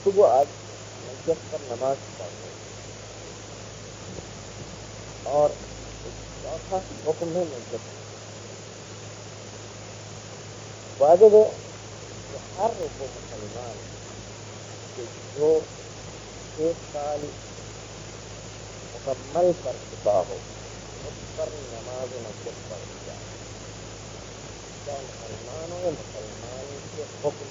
صبح آج مسجد پر نماز پڑھنے اور چوتھا حکم ہے مسجد واجب ہے کہ ہر وہ مسلمان جو 6 سال مکمل کر چکا ہو اس پر نماز مسجد پڑھ جائے، چاہے مسلمان ہو یا مسلمان کے حکم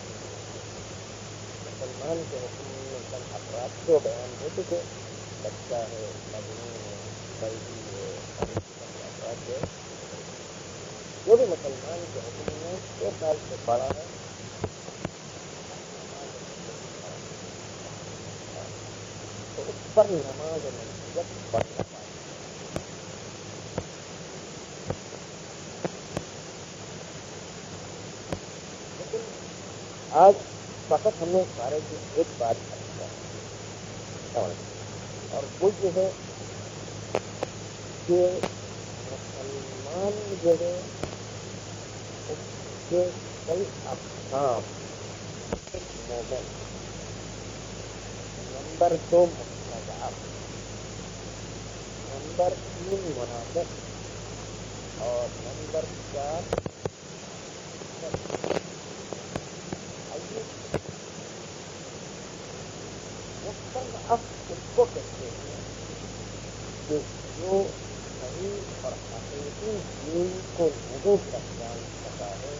مسلمان کے حکم میں چند افراد کو بیان ہو چکے، بچہ ہے، مجنون ہے، قیدی ہے، افراد ہے، جو بھی مسلمان کے حکم میں 6 سال سے بڑا ہے تو اس پر نماز مسجد پڑھنا چاہیے۔ لیکن آج فقط ہم نے سارے کی ایک بات کرنا اور وہ یہ ہے کہ مسلمان جو ہے اس کے کئی اقسام، مومن، نمبر 2 مستضعف، نمبر 3 منافق اور نمبر 4 مستضعف اس کو کہتے ہیں کہ جو صحیح اور حقیقی دین کو نہیں پہچان سکا ہے،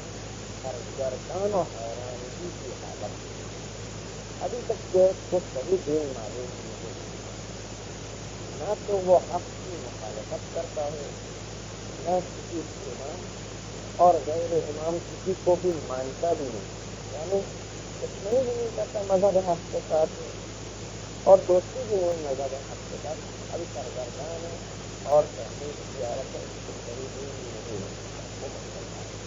ہر گردان و حیرانگی کی حالت میں ابھی تک جو کو صحیح دین معلوم نہیں، نہ تو وہ حق کی مخالفت کرتا ہے، نہ کسی امام اور غیر امام کسی کو بھی مانتا بھی نہیں، یعنی دشمنی بھی نہیں کرتا مذہب حق کے ساتھ اور دوستی بھی نہیں مذہب حق کے ساتھ، ابھی سرگردان ہے اور تحقیق کی حالت ہے، صحیح دین بھی نہیں ہے، وہ مسلمان ہے۔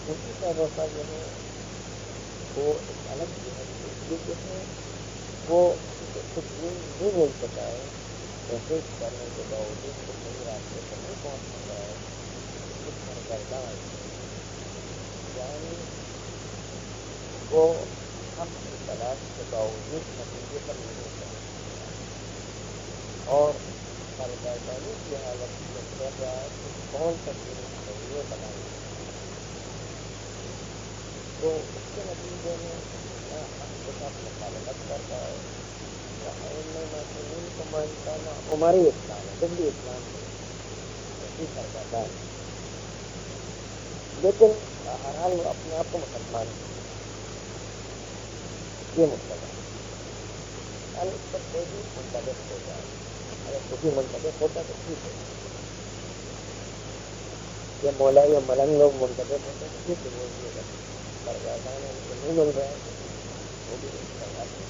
اسی طرح جو ہے وہ ایک الگ جو ہے وہ کچھ نہیں مل سکا ہے، کوشش کرنے کے باوجود وہ صحیح راستے پر نہیں پہنچ سکا ہے، اس سرگردان یعنی وہ حق کی تلاش کے باوجود نتیجے پر نہیں پہنچ سکا اور سرگردانی کی حالت میں کر رہا ہے کہ کون سا دین صحیح ہے بتائیں، تو اس کے نتیجے میں نہ حق کے ساتھ مخالفت کرتا ہے، نہ ائمہ معصومین کو مانتا، نہ عمری اسلام ہے، دلی اسلام نہیں، ایسی سرگردان ہے، لیکن بہرحال وہ اپنے آپ کو مسلمان ہے، یہ مطلب ہے اس پر کوئی بھی منتخب ہو جائے، اگر کسی منتخب ہوتا تو ٹھیک ہے، یا مولا یا ملنگ لوگ منتخب ہوتے تو ٹھیک ہے، وہ بھی اگر سرگردان ان کو نہیں مل رہا ہے تو وہ بھی سرگردان ہے۔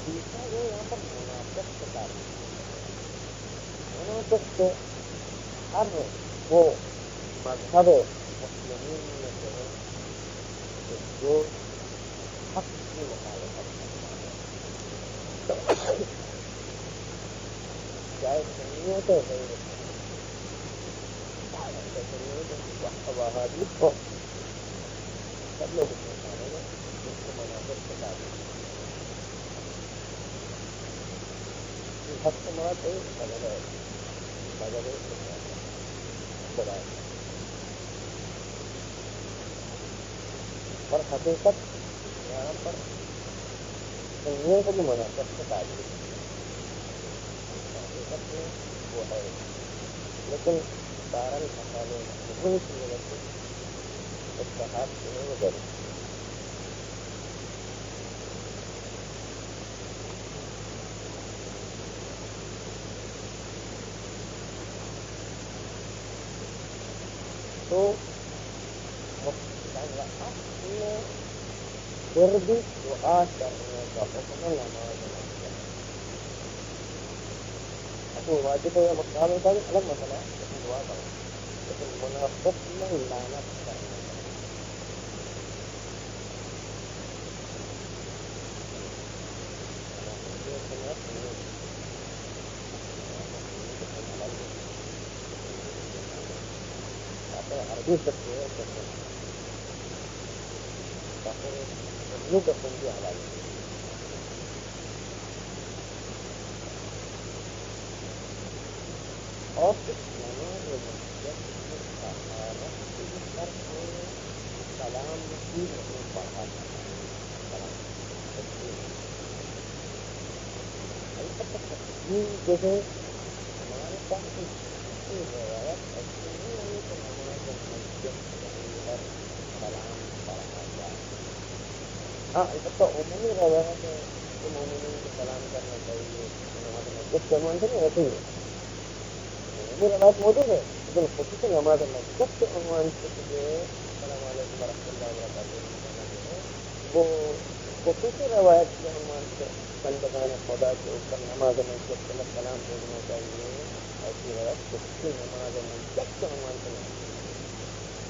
تیسرا جو یہاں پر منافق کے تعلق منافق سے ہر وہ مذہب مسلمین میں جو ہے جو حق کی مخالفت کرتا ہے، چاہے سنیت ہے غیر وہابی ہو، سب لوگ اس میں شامل ہیں، جن کو منافق کے تعلق حق سے مراد ہے مذہب اور حقیقت یہاں پر سنیت بھی منافق کے تعلق حقیقت میں وہ ہے، لیکن بہرحال مسالے مضمون کی وجہ سے اتحاد جو ہے وہ ضروری ہے۔ تو پھر بھی دعا کرنے کا حکم نماز مسجد، وہ واجب ہے یا مقام کا الگ مسئلہ ہے، لیکن دعا کرو، لیکن منافق میں لعنت کرنا عربی سکتے ہیں کسم کی حلال اور سلام کی نہیں پڑھا جیسے ہمارے پاس روایت ایسی نہیں ہے کہ نماز مسجد پر سلام پڑھا جائے. ہاں البتہ عمومی روایت ہے کہ مومنین کو سلام کرنا چاہیے نماز مسجد کے عنوان سے نہیں ایسے ہی عمومی روایت موجود ہے لیکن خصوصاً نماز مسجد کے عنوان سے جو السلام علیکم ورحمۃ اللہ وبرکاتہ وہ خصوصی روایت کے عنوان سے بندگان خدا کے اوپر نماز مسجد کے سلام بھیجنا چاہیے ایسی روایت خصوصی نماز مسجد کے عنوان سے نہیں.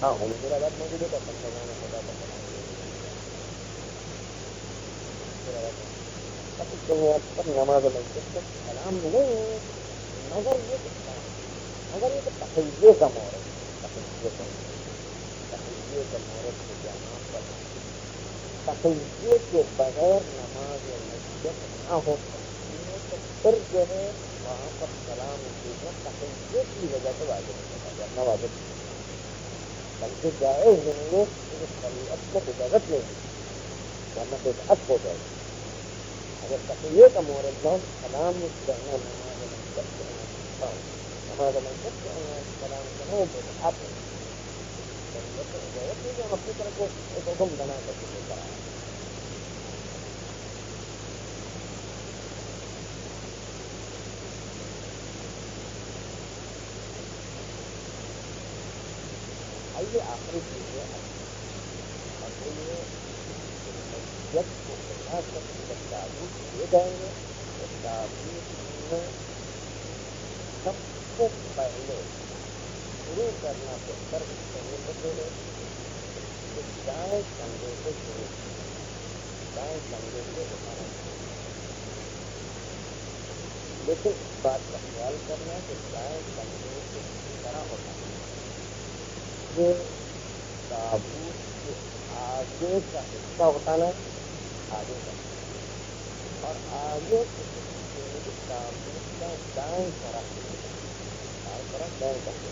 ہاں عمومی روایت موجود ہے کہ بندگان خدا کا سلام پر نماز مسجد کے سلام نہیں مگر یہ مگر یہ تحیے کا مورد تحیے کا مورد سے جانا پر تحیے کے بغیر نماز مسجد نہ ہو سکتی ہے تو پھر جو ہے وہاں پر سلام بھیجنا تحیے کی وجہ سے واجب ہوتا ہے نہ واجب بلکہ جائز نہیں ہے شریعت میں اجازت نہیں ورنہ بدعت ہو جائے گی. اگر تقویہ کا مورد ہو سلام کرنا نماز مسجد کے نماز مسجد کے سلام کرنا بدعت ہے. اجازت نہیں کہ ہم اپنی طرف کو ایک حکم بنا کر کے لے کر آئے. آئیے آخری چیز ہے اور وہ یہ مسجد کو بنا کر جب تعبیر کیے جائیں گے تو تعبیر میں سب سے پہلے شروع کرنا بہتر ہے کہ دائیں کندھے سے شروع دائیں کندھے سے اٹھانا لیکن اس بات کا خیال کرنا کہ دائیں کندھے سے اسی طرح اٹھانا یہ تابوت کے آگے کا حصہ اٹھانا آگے کا اور آگے تابوت کا دائیں طرف دائیں کندھے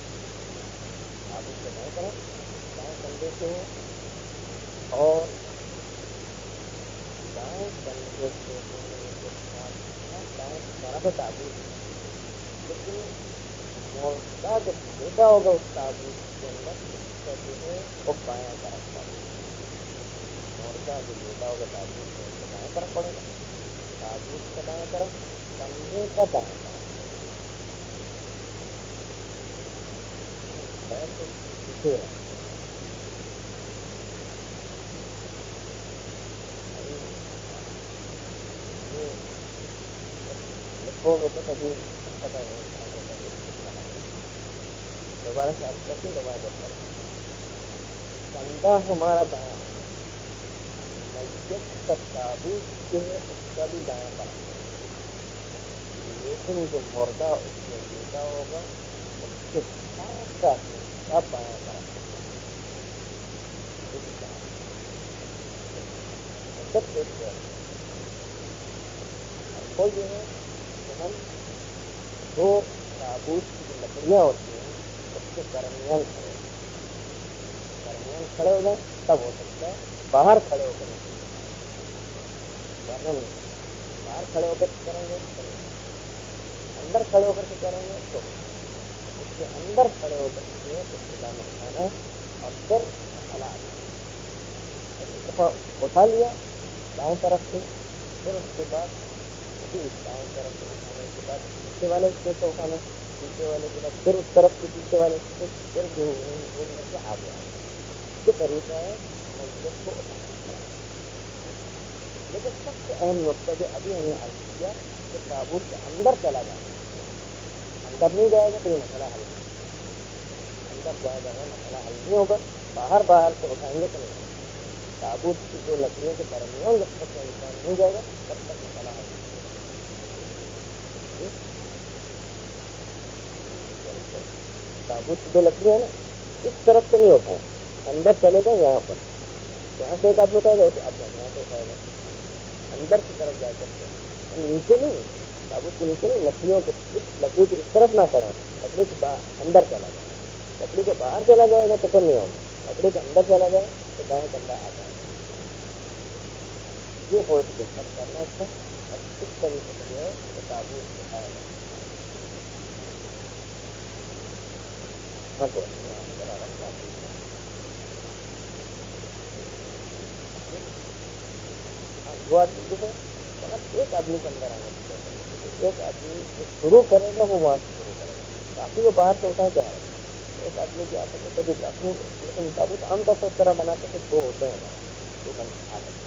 تابوت کے دائیں طرف دائیں کندھے سے اور دائیں کندھے سے دائیں طرف تابوت لیکن موجودہ جب بیٹا ہوگا اس تابوت کے اندر جو ہے وہ بایاں طرف پڑے گا مورچہ جو بیٹا ہوگا تابوت کے اندر بایاں طرف پڑے گا تابوت کا دائیں طرف کندھے کا دائیں طرف پیچھے دوبارہ سے آپ کرتے دوبارہ کندھا ہمارا دایاں مسجد کا تابوت جو ہے اس کا بھی دایاں طرف لیکن جو مردہ اس میں بیٹا ہوگا اس کے ساتھ سب بایاں طرف سب دیکھتے ہیں اور یہ ہے کہ ہم دو تابوت کی جو لکڑیاں ہوتی ہیں اس کے درمیان کھڑے ہو جائیں تب ہو سکتا ہے باہر کھڑے ہو کر باہر کھڑے ہو کر کریں گے اندر کھڑے ہو کر کے کریں گے تو اس کے اندر کھڑے ہو کر کے سلام اٹھانا اور پھر ایک دفعہ اٹھا لیا دائیں طرف سے پھر اس کے بعد دائیں طرف سے اٹھانے کے بعد پیچھے والے سے اٹھانا پیچھے والے کے بعد پھر اس طرف سے پیچھے والے سے پھر گھوم کر کے آگے یہ طریقہ ہے مسجد کو اٹھانا. لیکن سب سے اہم نقطہ جو ابھی ہمیں عرض کیا کہ تابوت کے اندر چلا جانا اندر نہیں جائے گا تو یہ مسئلہ حل نہیں، اندر جائے گا مسئلہ حل نہیں ہوگا، باہر سے اٹھائیں گے تو نہیں ہوگا، تابوت کی جو لکڑیوں کے درمیان جب تک انسان نہیں جائے گا تب تک مسئلہ حل نہیں ہوگا۔ تابوت کی جو لکڑی ہے نا اس طرف سے نہیں اٹھائے، اندر چلے گا یہاں پر، یہاں سے ایک آدمی اٹھائے گا اب یہاں سے اٹھائے گا، اندر کی طرف جا سکتے ہیں، نیچے نہیں، تابوت کے نیچے نہیں، لکڑیوں کو لکڑی کی اس طرف نہ کریں، لکڑی کے اندر چلا جائے، لکڑی کے باہر چلا جائے گا تو پھر نہیں ہوگا، لکڑی کے اندر چلا جائے تو دائیں کندھا آ جائے گا، یہ ہو ڈسکس کرنا اس کا، اور اس طریقے سے جو ہے وہ تابوت اٹھائے گا۔ وہ آدمی جو ہے ایک آدمی کے اندر آنا چاہیے، ایک آدمی جو شروع کرے گا وہ وہاں سے شروع کرے گا، باقی وہ باہر سے اٹھا جائے گا، ایک آدمی کی آتے ہیں کبھی اپنی، لیکن تابوت عام طور پر اس طرح بناتے ہیں دو ہوتے ہیں، دو بن آتے ہیں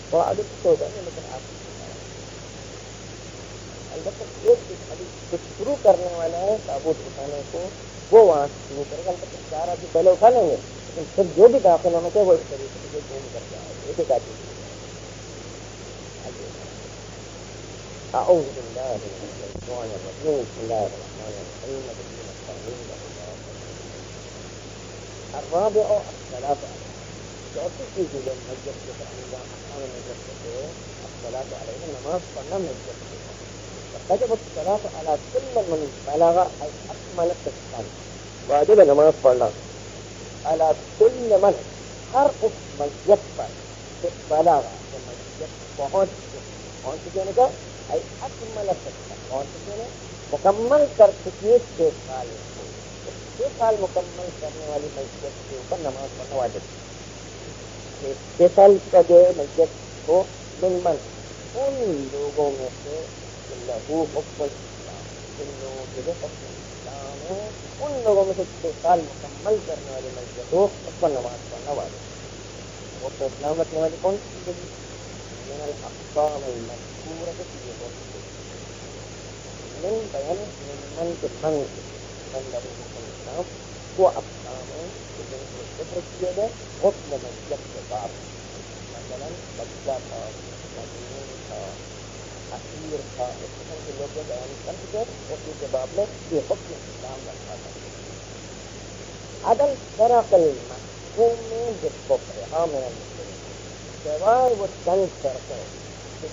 تھوڑا آگے پیچھے ہو جائیں گے لیکن آپ البتہ ایک ابھی جو شروع کرنے والا ہے تابوت اٹھانے کو وہ وہاں سے شروع کرے گا، البتہ چار آدمی پہلے اٹھا لیں گے لیکن پھر جو بھی داخل ہونا چاہیے وہ اس طریقے سے گھوم کر کے آئے ایک ایک آدمی أعوذ بالله من الشيطان الرجيم بسم الله الرحمن الرحيم الرابع الصلاة عليه، چوتھی چیز جو مسجد کے اندر احکام مسجد سے الصلاة عليه نماز پڑھنا مسجد سے، وجب الصلاة على كل من بلغ أي أكمل الإحسان، واجب نماز پڑھنا على كل من ہر اس مسجد پر بلغ مسجد پہنچ چکے نا اکمل پہنچ چکے نا مکمل کر چکے 6 سال، 6 سال مکمل کرنے والی مسجد کے اوپر نماز پڑھنا واجب، 6 سال کا جو ہے مسجد کو من ان لوگوں میں سے لہو حکم الاسلام، جن لوگوں کے لیے حکم اسلام ہے ان لوگوں میں سے 6 سال مکمل کرنے والی مسجد ہو اس پر نماز پڑھنا واجب۔ حکم اسلام رکھنے والی کون سی چیز ہے؟ من الاحکام المذکورۃ فی من بیان من کے من لہو حکم اسلام وہ احکام ہیں کہ جن کو ذکر کیے گئے حکم مسجد کے بعد، مثلا بچہ تھا، مجنون تھا، اسیر تھا، اس قسم کے لوگ بیان کر چکے اسی کے باب میں یہ حکم اسلام رکھا تھا۔ عدم شرف المحکوم بالکفر من المسلمین، سوائے وہ چند شرطیں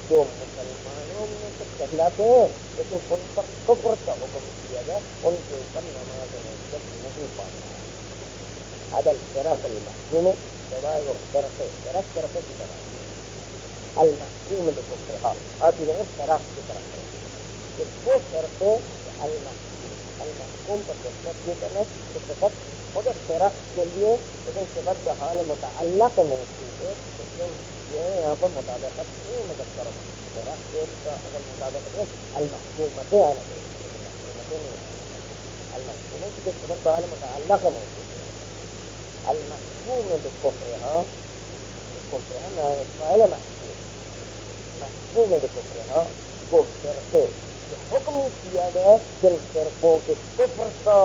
جو مسلمانوں میں تو کہلاتے ہیں لیکن ان پر کفر کا حکم کیا گیا ان کے اوپر نماز مسجد نہیں پڑھنا ہے۔ عدم شرف المحکوم، سوائے وہ شرف کی طرح المحکوم بالکفر آتی ہے شرف کی طرف کہ وہ شرط المحکوم پر دستخط یہ کرنا کہ صفت خود شرف کے لیے لیکن صفت کا حال متعلق محسوس ہے، یہ یہاں پر مطابقت نہیں مذکر شرف کا اگر مطابقت ہے المحکومت المحکومت کی صفت کا حال متعلق محسوس ہے، المحکوم بالکفر فاعل محکوم بالکفر وہ شرطے حکم کیا گیا جن شرطوں کے کفر کا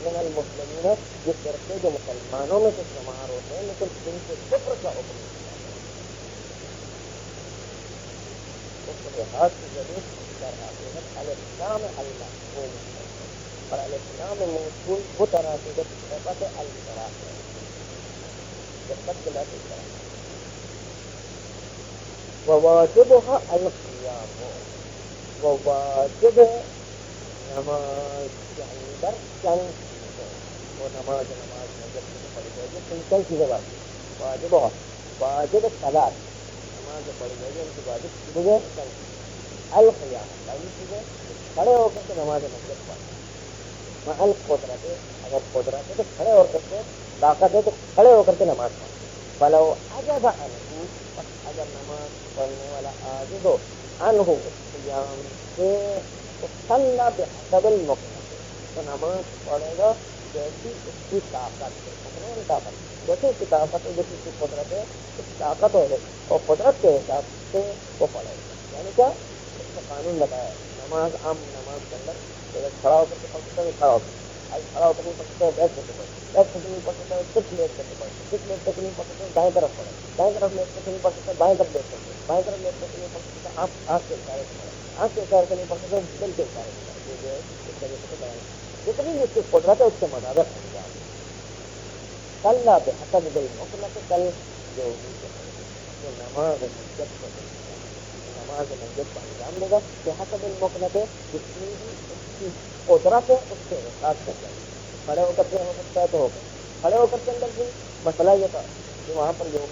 من المسلمین، یہ شرطیں جو مسلمانوں میں سے شمار ہوتے ہیں لیکن جن کے کفر کا حکم کیا گیا اس لحاظ کی ضرورت کر آتے ہیں الاسلام المحکوم اور الاسلام موصول وہ طرح سے جب صفت الشرع ہے وواجبها القیام، وواجب نماز کے اندر چند چیزیں، وہ نماز میں جب پڑھی جائے گی ان چند چیزیں واجب صلاۃ، نماز پڑھی جائے گی ان کی واجب چیزیں چند، القیام پہلی چیزیں کھڑے ہو کر کے نماز مسجد پڑھنا، محل قدرت ہے اگر قدرت ہے تو کھڑے ہو کر کے، طاقت ہے تو کھڑے ہو کر کے نماز پڑھنا، فلو عجز عنہ، اگر نماز پڑھنے والا عاجز ہو عنہ قیام سے صلی بحسب المقدر، تو نماز پڑھے گا جیسی اس کی طاقت ہے، جیسی اس کی طاقت ہے، جیسی اس کی قدرت ہے اس طاقت ہے اور قدرت کے حساب سے وہ پڑھے گا، یعنی کیا قانون بتایا نماز عام نماز کے اندر کھڑا ہو کر کے پڑھ سکتا ہے کھڑا ہو کر آج کھڑا ہو کر نہیں پڑھ سکتا ہے بیٹھ کر کے پڑھ بیٹھ کر نہیں پڑھ سکتا ہے کچھ لیٹ کر کے پڑھ کچھ لیٹ کر کے نہیں پڑھ سکتا دائیں طرف پڑھے دائیں طرف لیٹ کر کے نہیں پڑھ سکتا بائیں طرف لیٹ کر کے بائیں طرف لیٹ کر کے نہیں پڑھ سکتا آنکھ کے اشارے سے پڑھے آنکھ کے اشارے سے نہیں پڑھ سکتا دل کے اشارے سے پڑھے یہ جو ہے اس طریقے سے بیان جتنی بھی اس کی قدرت ہے اس کے مطابق انجام کل بے حسب دل مطلب کل جو نماز مسجد کو نماز مسجد کو انجام دے گا کہ حسب المقلت ہے جتنی بھی اس کی قدرت ہے اس کے احساس کر جائے کھڑے ہو کر کے ہو سکتا ہے تو ہو کھڑے ہو کر کے اندر بھی مسئلہ یہ تھا کہ وہاں پر جو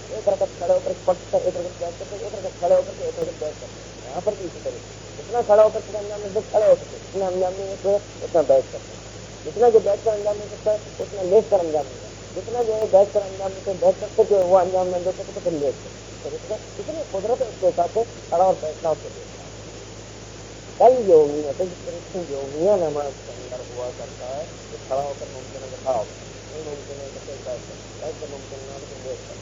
ایک رکعت کھڑے ہو کر پڑھ سکتا ہے ایک رکعت بیٹھ کر ایک رکعت کھڑے ہو کر کے ایک رکعت بیٹھ کر یہاں پر بھی اسی طریقے جتنا کھڑا ہو کر کے انجام دے کھڑے ہو سکتے جتنا انجام نہیں ہے اتنا بیٹھ کرتے جتنا جو بیٹھ کر انجام دے سکتا ہے اتنا لیٹ کر انجام دے جتنا جو ہے بیٹھ کر انجام دیتے بیٹھ سکتے جو وہ انجام نہ دے سکتے تو پھر لیٹ کرتے اتنی قدرت ہے اس کے حساب سے کھڑا اور بیٹھنا اس کے دیکھنا کل یومیہ نماز کے اندر ہوا کرتا ہے کہ کھڑا ہو کر ممکن ہے کہ کھڑا ہو نہیں ممکن ہے کہ بیٹھ کر ممکن نہ ہو تو لیٹ کر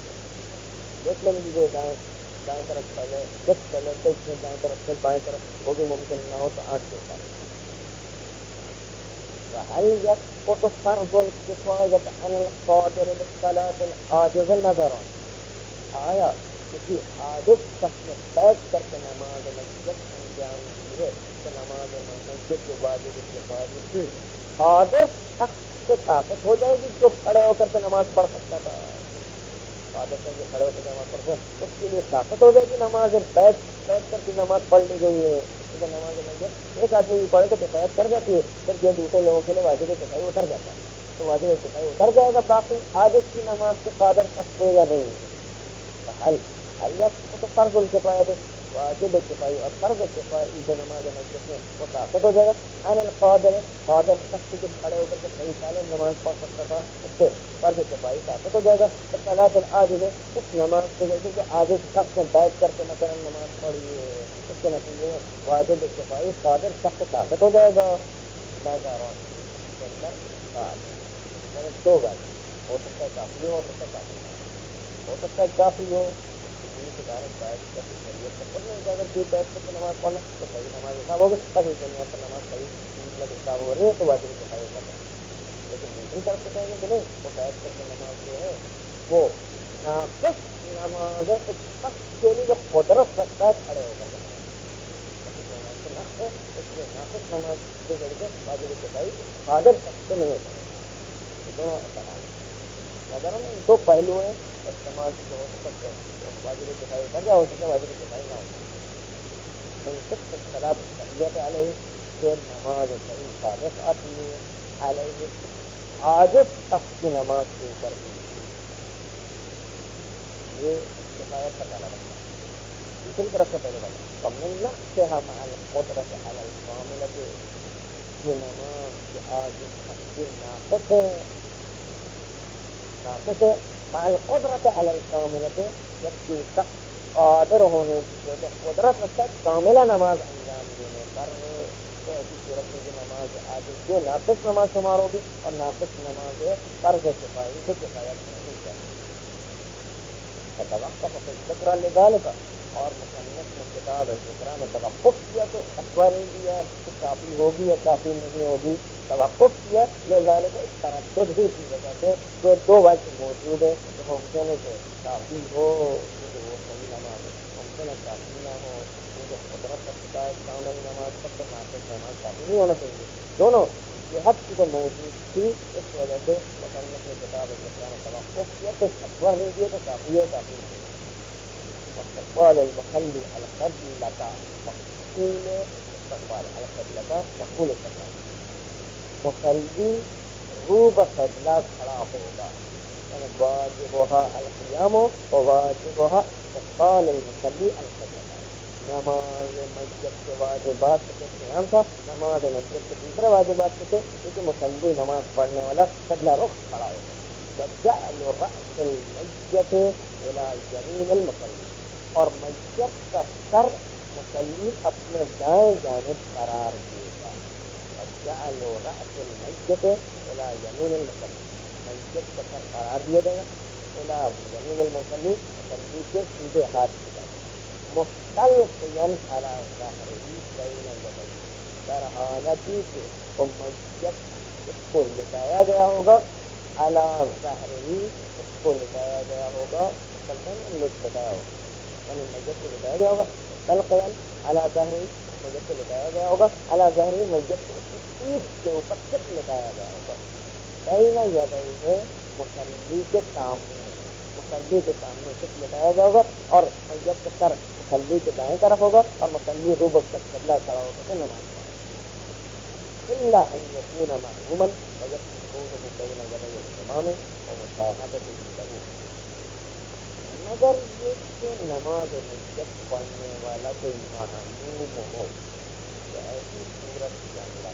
دیکھ لیں گے دائیں طرف پہلے دائیں طرف سے بائیں طرف وہ بھی ممکن نہ ہو تو آنکھ کے ساتھ وهل يسقط فرض الكفاية عن القادر بالصلاة العاجز نظرا آیا کسی عاجز شخص نے بیٹھ کر کے نماز مسجد انجام دی ہے تو نماز مسجد کے واجب کفایت کی عاجز شخص سے طاقت ہو جائے گی جو کھڑے ہو کر کے نماز پڑھ سکتا تھا عادت ہے جو کھڑے ہو کر نماز پڑھ سکتا اس کے لیے طاقت ہو جائے گی نماز بیٹھ کر کے نماز پڑھ لی گئی ہے نماز مسجد ایک آدمی بھی پڑھے تو کفایت کر جاتی ہے پھر جو دوسرے لوگوں کے لیے واجب کفایت اتر جاتا ہے تو واجب کفایت اتر جائے گا باقی عادت کی نماز کے قادر سکتے یا نہیں تو فرض الکفایت واجب کفایت اور فرض کفایت جو نماز مسجد میں وہ طاقت ہو جائے گا عن القادر قادر شخص کے کھڑے ہو کر کے صحیح سالم نماز پڑھ سکتا تھا اس سے فرض کفایت طاقت ہو جائے گا صلاۃ العاجز اس نماز کے جیسے کہ عاجز شخص نے بیٹھ کر کے مثلا نماز پڑھی ہے اس کے نتیجے میں واجب کفایت قادر سخت طاقت ہو جائے گا دو بات ہو سکتا ہے کافی ہو سکتا ہے کافی ہو کے کارن بیٹھ کر شریعت پر پڑھنے اگر کوئی بیٹھ کر کے نماز پڑھنا تو صحیح نماز حساب ہوگی صحیح شریعت پر نماز صحیح مطلب حساب ہو رہی ہے تو واجب کفایت کرنا لیکن دوسری طرف سے کہیں گے کہ نہیں وہ بیٹھ کر کے نماز جو ہے وہ ناقص نماز شخص کے لیے جو قدرت رکھتا ہے کھڑے ہو کر ناقص نماز کے ذریعے واجب کفایت قادر شخص سے نہیں ہوتا اگر ہم دو پہلو ہیں استعمال جو ہو سکتے ہیں واجب کفایت کر جا ہو سکتا ہے واجب کفایت نہ ہو سکتا علیہ پھر نماز صحیح ثابت آتی ہے علیہ عاجز شخص کی نماز کے اوپر بھی یہ کفایت کا تعالیٰ رکھتا ہے دوسری طرف سے پہلے بات کمن سے ہم قدرت علی الکاملۃ یہ نماز کے عاجز شخص کی ناقص ہے مال قدرت علی الکاملۃ جبکہ شخص قادر ہونے کی قدرت رکھتا ہے کاملہ نماز انجام دینے پر تو ایسی صورت میں جو نماز عاجز جو ناقص نماز شمار ہوگی اور ناقص نماز فرض کفایت سے کفایت نہیں کرے توقف ذکر لذالک اور مصنف نے کتاب ذکر میں توقف کیا تو فتویٰ نہیں دیا کہ کافی ہوگی یا کافی نہیں ہوگی توقف کیا لذالک اس تردد ہی کی وجہ سے جو دو وجہ موجود ہے کہ ممکن ہے کہ کافی ہو کہ وہ صحیح نماز ممکن ہے کافی نہ ہو کیونکہ قدرت رکھتا ہے کامل نماز سب سے ناقص نماز کافی نہیں ہونا چاہیے دونوں یہ حد کی جو موجود تھی اس وجہ سے مصنف نے کتاب ذکر میں توقف کیا تو فتویٰ نہیں دیا تو کافی ہے کافی نہیں استقبال المصلي القبلة مقبول استقبال القبلة مقبول مصلي روب قبلہ کھڑا ہوگا یعنی واجبها القیام وواجبها استقبال المصلي القبلة نماز مسجد کے واجبات کے قیام تھا نماز مسجد کے دوسرے واجبات کے تھے کیونکہ مصلی نماز پڑھنے والا قبلہ رخ کھڑا ہوگا جعل رأس المسجد الى يمين المصلي اور مسجد کا سر مصلی اپنے دائیں جانب قرار دے گا جعل رأس المسجد الى يمين المصلي مسجد کا سر قرار دیا جائے گا الى يمين المصلي مصلی کے سیدھے ہاتھ کی طرف مستلقيا على ظهره بين يديه، در حالتی کہ وہ میت اس کو لٹایا گیا ہوگا، على ظهره اس کو لٹایا گیا ہوگا، لٹایا ہوگا یعنی میت کو لٹایا گیا ہوگا، مستلقيا على ظهره میت کو لٹایا گیا ہوگا، على ظهره میت کو اس کی پیٹھ کے اوپر صرف لٹایا گیا ہوگا، بین یدیہ مصلی کے سامنے، مصلی کے سامنے صرف لٹایا گیا ہوگا، اور میت کا سر مصلی کے دائیں طرف ہوگا، اور مصلی روبہ کا قبلہ کھڑا ہوگا کہ نماز إلا أن يكون معلوما فيكون بين يدي الإمام ومشاهدته له، مگر یہ کہ نماز میت پڑھنے والا کوئی معلوم ہو، تو ایسی صورت کے اندر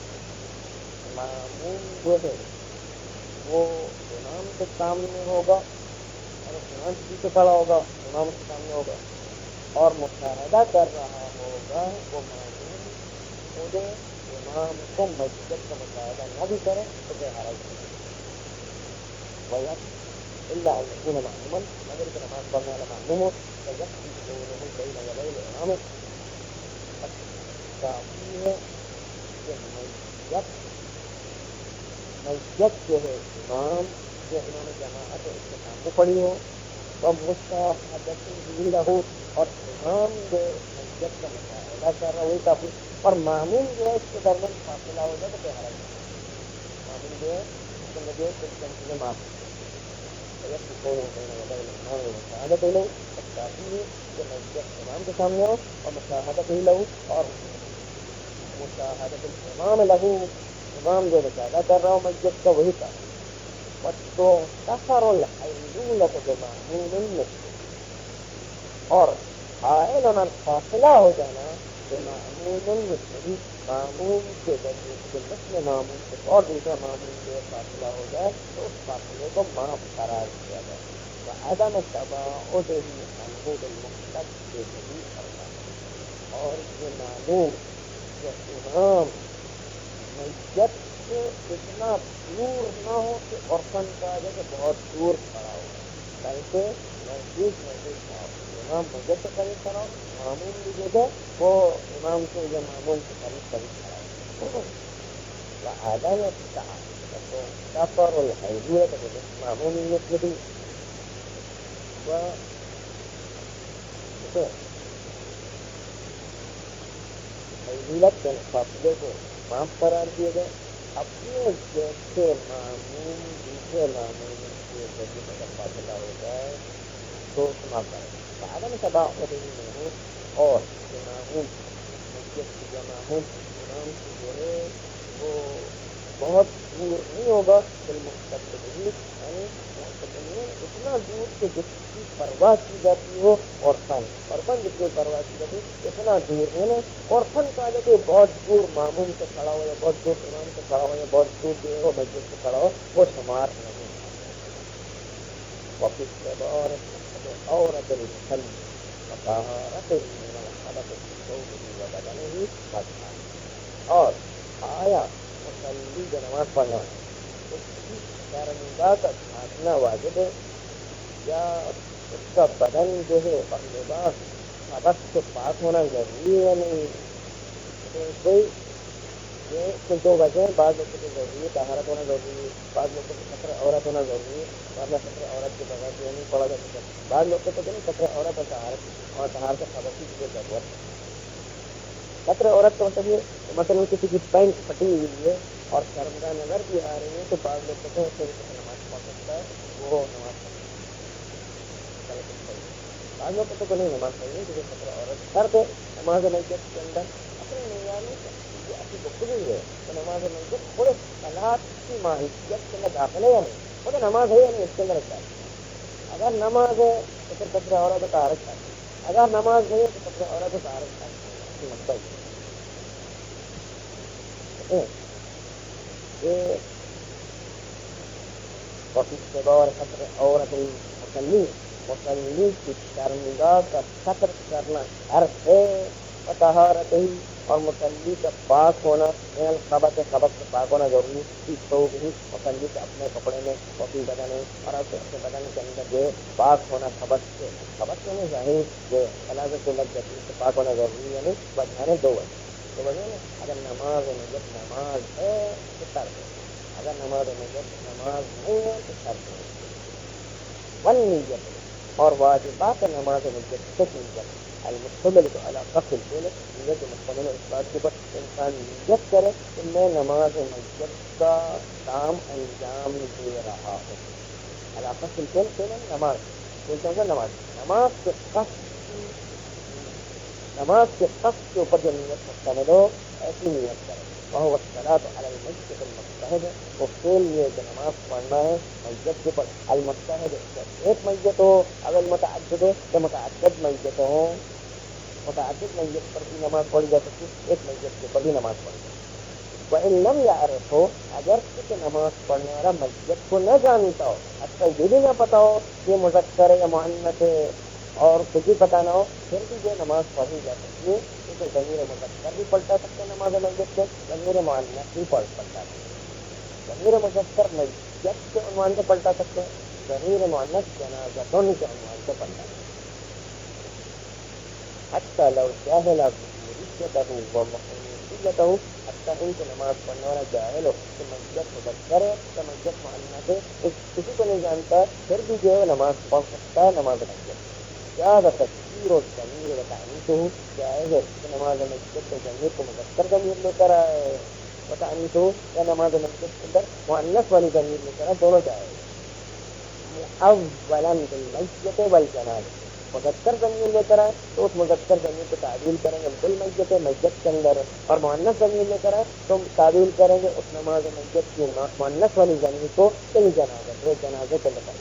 معمول جو ہے وہ امام کے سامنے ہوگا، اور امام پیچھے کھڑا ہوگا، امام کے سامنے ہوگا، اور مشاہدہ کر رہا ہوگا وہ معمول خود امام کو مسجد کا مشاہدہ نہ بھی کرے تو کوئی حرج نہیں، الا ان يكون معلوما، مگر کہ نماز پڑھنے والا معلوم ہو، فيكفي كونه بين يدي الامام، کافی ہے کہ میت جو ہے امام جو انہوں نے جماعت اس کے سامنے پڑھی ہو، وہ مشاہدۃ لہ، اور امام جو میت کا مشاہدہ کر رہا وہی کافی، اور معمول جو ہے اس کے درمیان فاصلہ ہو جائے تو کوئی حرج نہیں، معمول جو ہے اس کے مجھے کچھ چیزیں معاف مشاہدت لو، کافی ہے کہ میت امام کے سامنے ہو، اور مشاہدت لو، اور مشاہدت الامام لہو، امام جو مشاہدہ کر رہا ہو میت کا وہی کافی، وَتُغْتَفَرُ الْحَيْلُولَةُ بِمَعْمُولٍ مِثْلِهِ، اور حائل فاصلہ ہو جانا بمعمول مثلہ، معمول کے ذریعے سے مثل معمول سے اور دوسرا معمول جو فاصلہ ہو جائے تو اس فاصلے کو معاف قرار دیا جائے، وعدم تباعدہ عنہ بالمحتج به فرمایا، اور یہ معلوم کہ امام میت سے اتنا دور نہ ہو کہ عرفاً کہا جائے کہ بہت دور کھڑا ہو، بلکہ نزدیک نہ ہو، امام میت سے قریب کھڑا ہو، معمول بھی جو ہے وہ امام سے یا معمول سے قریب کھڑا ہو، وعدم تغتفر الحیلولۃ بالمعمول مثلہ، حیلولت کے فاصلے کو معاف قرار دیے گئے، اپنے جیسے معمول دوسرے معمول کے ذریعے اگر فاصلہ ہو جائے تو سنا کرے، عدم تباعدہ عنہ، اور معمول یا معمول امام سے جو ہے وہ بہت دور نہیں ہوگا، بالمحتج، یعنی اتنا دور کہ جس کی پرواہ کی جاتی ہو، اور فن جتنی پرواہ کی جاتی ہے اتنا دور ہے نا، اور فن کہا جاتے بہت دور معمول سے کھڑا ہو یا بہت دور امام سے کھڑا ہو یا بہت دور جو ہے وہ مسجد سے کھڑا ہو، وہ شمار نہیں واپس عورت الحل وطہارت من الحدث وبدنہ مذہب، اور آیا مصلی جو نماز پڑھنا ہے اس کی شرمگاہ کا ڈھانکنا واجب ہے، یا اس کا بدن جو ہے اور لباس حدث سے پاک ہونا ضروری ہے یا نہیں، کوئی یہ کچھ دو وجہ ہیں، بعض لوگوں کو ضروری ہے طہارت ہونا ضروری ہے، بعض لوگوں کو ستر عورت ہونا ضروری ہے، ورنہ ستر عورت کے بغیر جو نہیں پڑا جا سکتا، بعض لوگ کو تو نہیں ستر عورت اور طہارت خبر کی ضرورت ہے، ستر عورت کا مطلب یہ مثلاً کسی کی پینٹ پھٹی ہوئی ہے اور شرمگاہ نظر بھی آ رہی ہے تو بعض لوگ کو نماز پڑھ سکتا ہے، وہ نماز پڑھ سکتا ہے، بعض لوگ کو تو نہیں نماز پڑھنی کیونکہ ستر عورت فرد ہے نماز میت کے اندر، اپنے معیار ایسی گفتگو ہے تو نماز میت تھوڑے صلاۃ کی ماہیت کے اندر داخل ہے یا نہیں، وہ تو نماز ہے یا نہیں اس کے اندر کیا، اگر نماز ہے تو پھر ستر عورت کا طہارت کرتی، اگر نماز نہیں ہے تو ستر عورت کا طہارت کرتی، مطلب اور ستر عورت مسلی کی شرمگاہ کا ستر کرنا عرض ہے طہارت ہی اور مصلی کا پاک ہونا، خبت سے پاک ہونا ضروری، اس کو بھی مصلی کے اپنے کپڑے میں وفی بدن اور اپنے بدن کے اندر جو پاک ہونا خبت میں ظاہر جو تنازع سے لگ جاتی ہے پاک ہونا ضروری، یعنی وجہ دو وجہ نا، اگر نماز نیت نماز ہے تو شرط ہے، اگر نماز نیت نماز نہیں ہے تو شرط ہے، ون نیت اور واجبات نماز نیت سے نیت المستمل على قصد الفعل، نیت مستمل اس بات کے اوپر انسان نیت کرے کہ میں نماز نیت کا کام انجام دے رہا ہوں، على قصد الفعل فعلا نماز بولتے ہیں، نماز کے قصد کے اوپر جو نیت مستمل ہو ایسی نیت کرے، وهو الصلاة على المسجد المجتهد، وہ فعل یہ کہ نماز پڑھنا ہے مسجد کے اوپر، المجتهد ایک مسجد ہو، اگر متعدد ہے تو متعدد مسجد ہو، متعدد مسجد پر بھی نماز پڑھی جا سکتی، ایک مسجد کے اوپر بھی نماز پڑھی جا سکتی، وَإِن لَمْ يَعْرِفْهُ اگر کسی نماز پڑھنے والا مسجد کو نہ جانتا ہو، اچھا یہ بھی نہ پتا ہو یہ مذکر ہے یا مؤنث ہے اور کچھ بھی پتا نہ ہو، پھر بھی جو نماز پڑھی جا سکتی ہے، کیونکہ ضمیر مذکر بھی پلٹا سکتے ہیں نماز مسجد سے، ضمیر مؤنث بھی پلٹا سکتے ہیں، ضمیر مذکر مسجد کے عنوان سے پلٹا سکتے ہیں، ضمیر مؤنث جنازتن کے عنوان سے پلٹا سکتے ہیں، حتی لو جاہل ضروریتہ ومحنیتیتہ، حتی ان کو نماز پڑھنے والا جاہل ہو کہ مسجد مذکر ہے یا مسجد مؤنث ہے، کسی کو نہیں جانتا پھر بھی جو ہے نماز پڑھ سکتا ہے نماز مسجد، جاز تکبیر و ضمیر و تعنیثہ، جائز ہے کہ نماز مسجد کے ضمیر کو مذکر ضمیر لے کر آئے و تعنیثہ یا نماز مسجد کے اندر مؤنث والی ضمیر لے کر آئے، دونوں جائز، اولا بالمیت والجنازہ، مذکر ضمیر لے کر آئے تو اس مذکر ضمیر کو تعبیر کریں گے بالمیت مسجد کے اندر، اور مؤنث ضمیر لے کر آئے تو تعبیر کریں گے اس نماز مسجد کی مؤنث والی ضمیر کو جنازے کو لے کر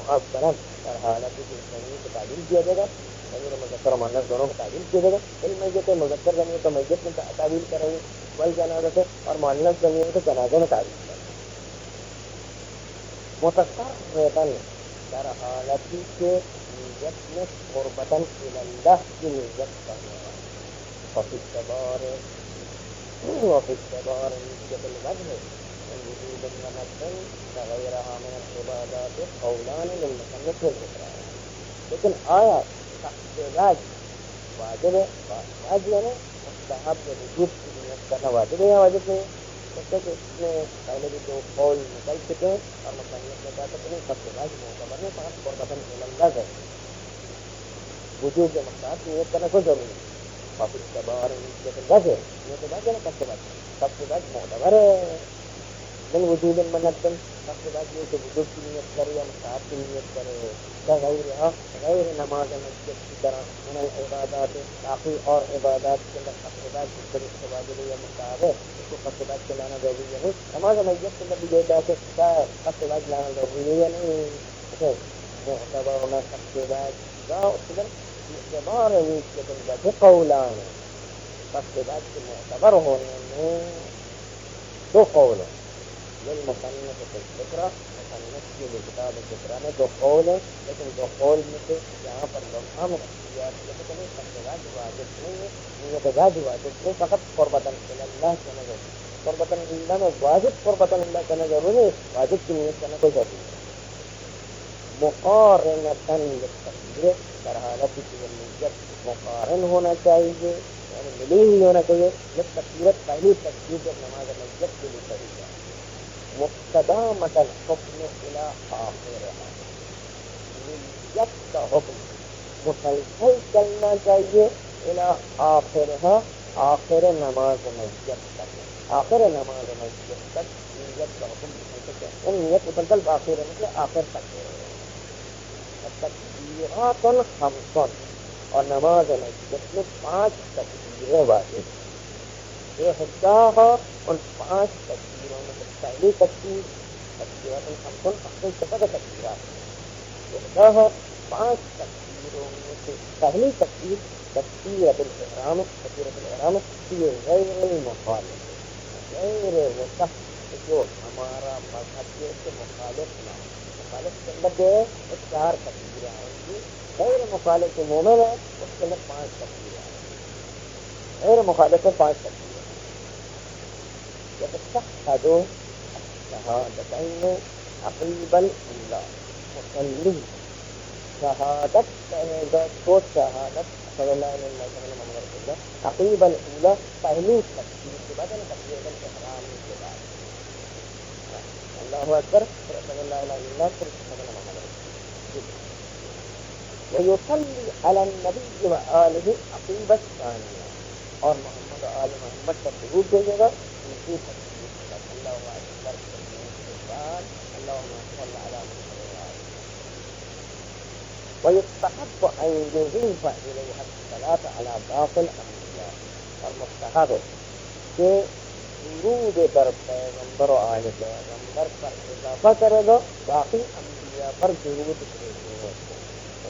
اولا اور حالت کی ضمیر کو تعبیر کیا جائے گا، ضمیر مذکر و مؤنث دونوں کو تعبیر کیا جائے گا، بالمیت مذکر ضمیر کو مسجد میں تعبیر کریں گے والجنازہ اور مؤنث ضمیر کو جنازے میں تعبیر کریں گے، متصرفاً در حالتی کے نیت میں قربتاً اللہ کی نیت کرنے والا، وفی اعتبار نیت الوجہ وجود المنزل وغیرہ من العبادات قولان للمصنف والذکران، لیکن آیا تحت واجب ہے، واجب ہے مستحب یا وجوب کی نیت کرنا واجب ہے یا واجب نہیں، جیسے کہ اس میں پہلے بھی دو قول نکل چکے ہیں اور مصنف نے کہا کہ نہیں سب سے واجب معتبر نہیں، فقط قربتاً اللہ ہے، وجوب کے مستحب نیت کرنا کوئی ضروری نہیں، وفی اعتبار نیت الوجہ نیت الوجہ نا سب سے بعد معتبر ہے، من وجود المنزل سب سے بعد یہ کہ وجوب کی نیت کرے یا مستحب کی نیت کرے، غیر نماز مسجد کی طرح من العبادات باقی اور عبادات کے اندر تقریبات جس طرح سے واجب یا مستحب ہے اس کو تقریبات کے لانا ضروری ہے، نہیں نماز مسجد کے اندر بھی دیتا ہے کہ تقریبات لانا ضروری ہے یا نہیں، معتبر ہونا تقریبات کا اعتبار نیت الوجہ قولان، تقریبات کے معتبر ہونے میں دو قول ہیں، للمصنف في الفكرة مصنف کی کتاب الفکرہ میں دو قول ہیں، لیکن دو قول میں سے یہاں پر لوگ عام اختیار کیا کہ نہیں تقریبات واجب نہیں ہے، نیت واجب نہیں، فقط قربتاً اللہ کہنا ضروری، قربتاً اللہ میں واجب قربتاً اللہ کہنا ضروری ہے، واجب کی نیت کرنا کوئی ضروری نہیں، مقارنتاً للتکبیر در حالت کی نیت مقارن ہونا چاہیے، یعنی ملی ہوئی ہونا چاہیے، للتکبیر پہلی تکبیر جب نماز مسجد کے لیے پڑھی جائے، مقتدامۃ الحکم الی آخرها، نیت کا حکم مسلسل چلنا چاہیے الی آخرها، آخر نماز مسجد تک، آخر نماز مسجد تک نیت کا حکم مسلسل چلنا، نیت مسلسل آخر مطلب آخر تک، تکبیرات خمس، اور نماز مسجد میں 5 تکبیریں واجب، احداہ ان 5 تکبیروں میں سے پہلی تکبیر تکبیرات خمس، اصل سے پتہ تکبیرات، احداہ 5 تکبیروں میں سے پہلی تکبیر تکبیرۃ الاحرام، تکبیرۃ الاحرام فی غیر المخالف، غیر مصحف جو ہمارا مذہب کے مخالف نہ ہو، مخالف کے اندر جو ہے 4 تکبیریں آئیں گی، غیر مخالف جو مومن ہے اس کے اندر 5 تکبیریں آئیں گی، غیر مخالف 5 تکبیر. يتشهد الشهادتين عقيب الأولى مسلم شهادت کہے گا تو شہادت صلی اللہ علیہ وسلم محمد رسول اللہ عقیب الاولی پہلی تکبیر کے بعد تکبیر الاحرام کے بعد اللہ اکبر صلی اللہ علیہ وسلم پھر صلی اللہ علیہ وسلم ويصلي على النبي وآله عقیب الثانیہ اور محمد و آل محمد پر درود بھیجے گا ان کی تکبیر کے بعد اللہ اکبر کے بعد اللهم صل على محمد ويستحب أن يضيف إليها الصلاة على باقي الأنبياء اور مستحب کہ درود بر پیغمبر و آل پیغمبر پر اضافہ کرے گا باقی انبیاء پر درود بھیجے گا.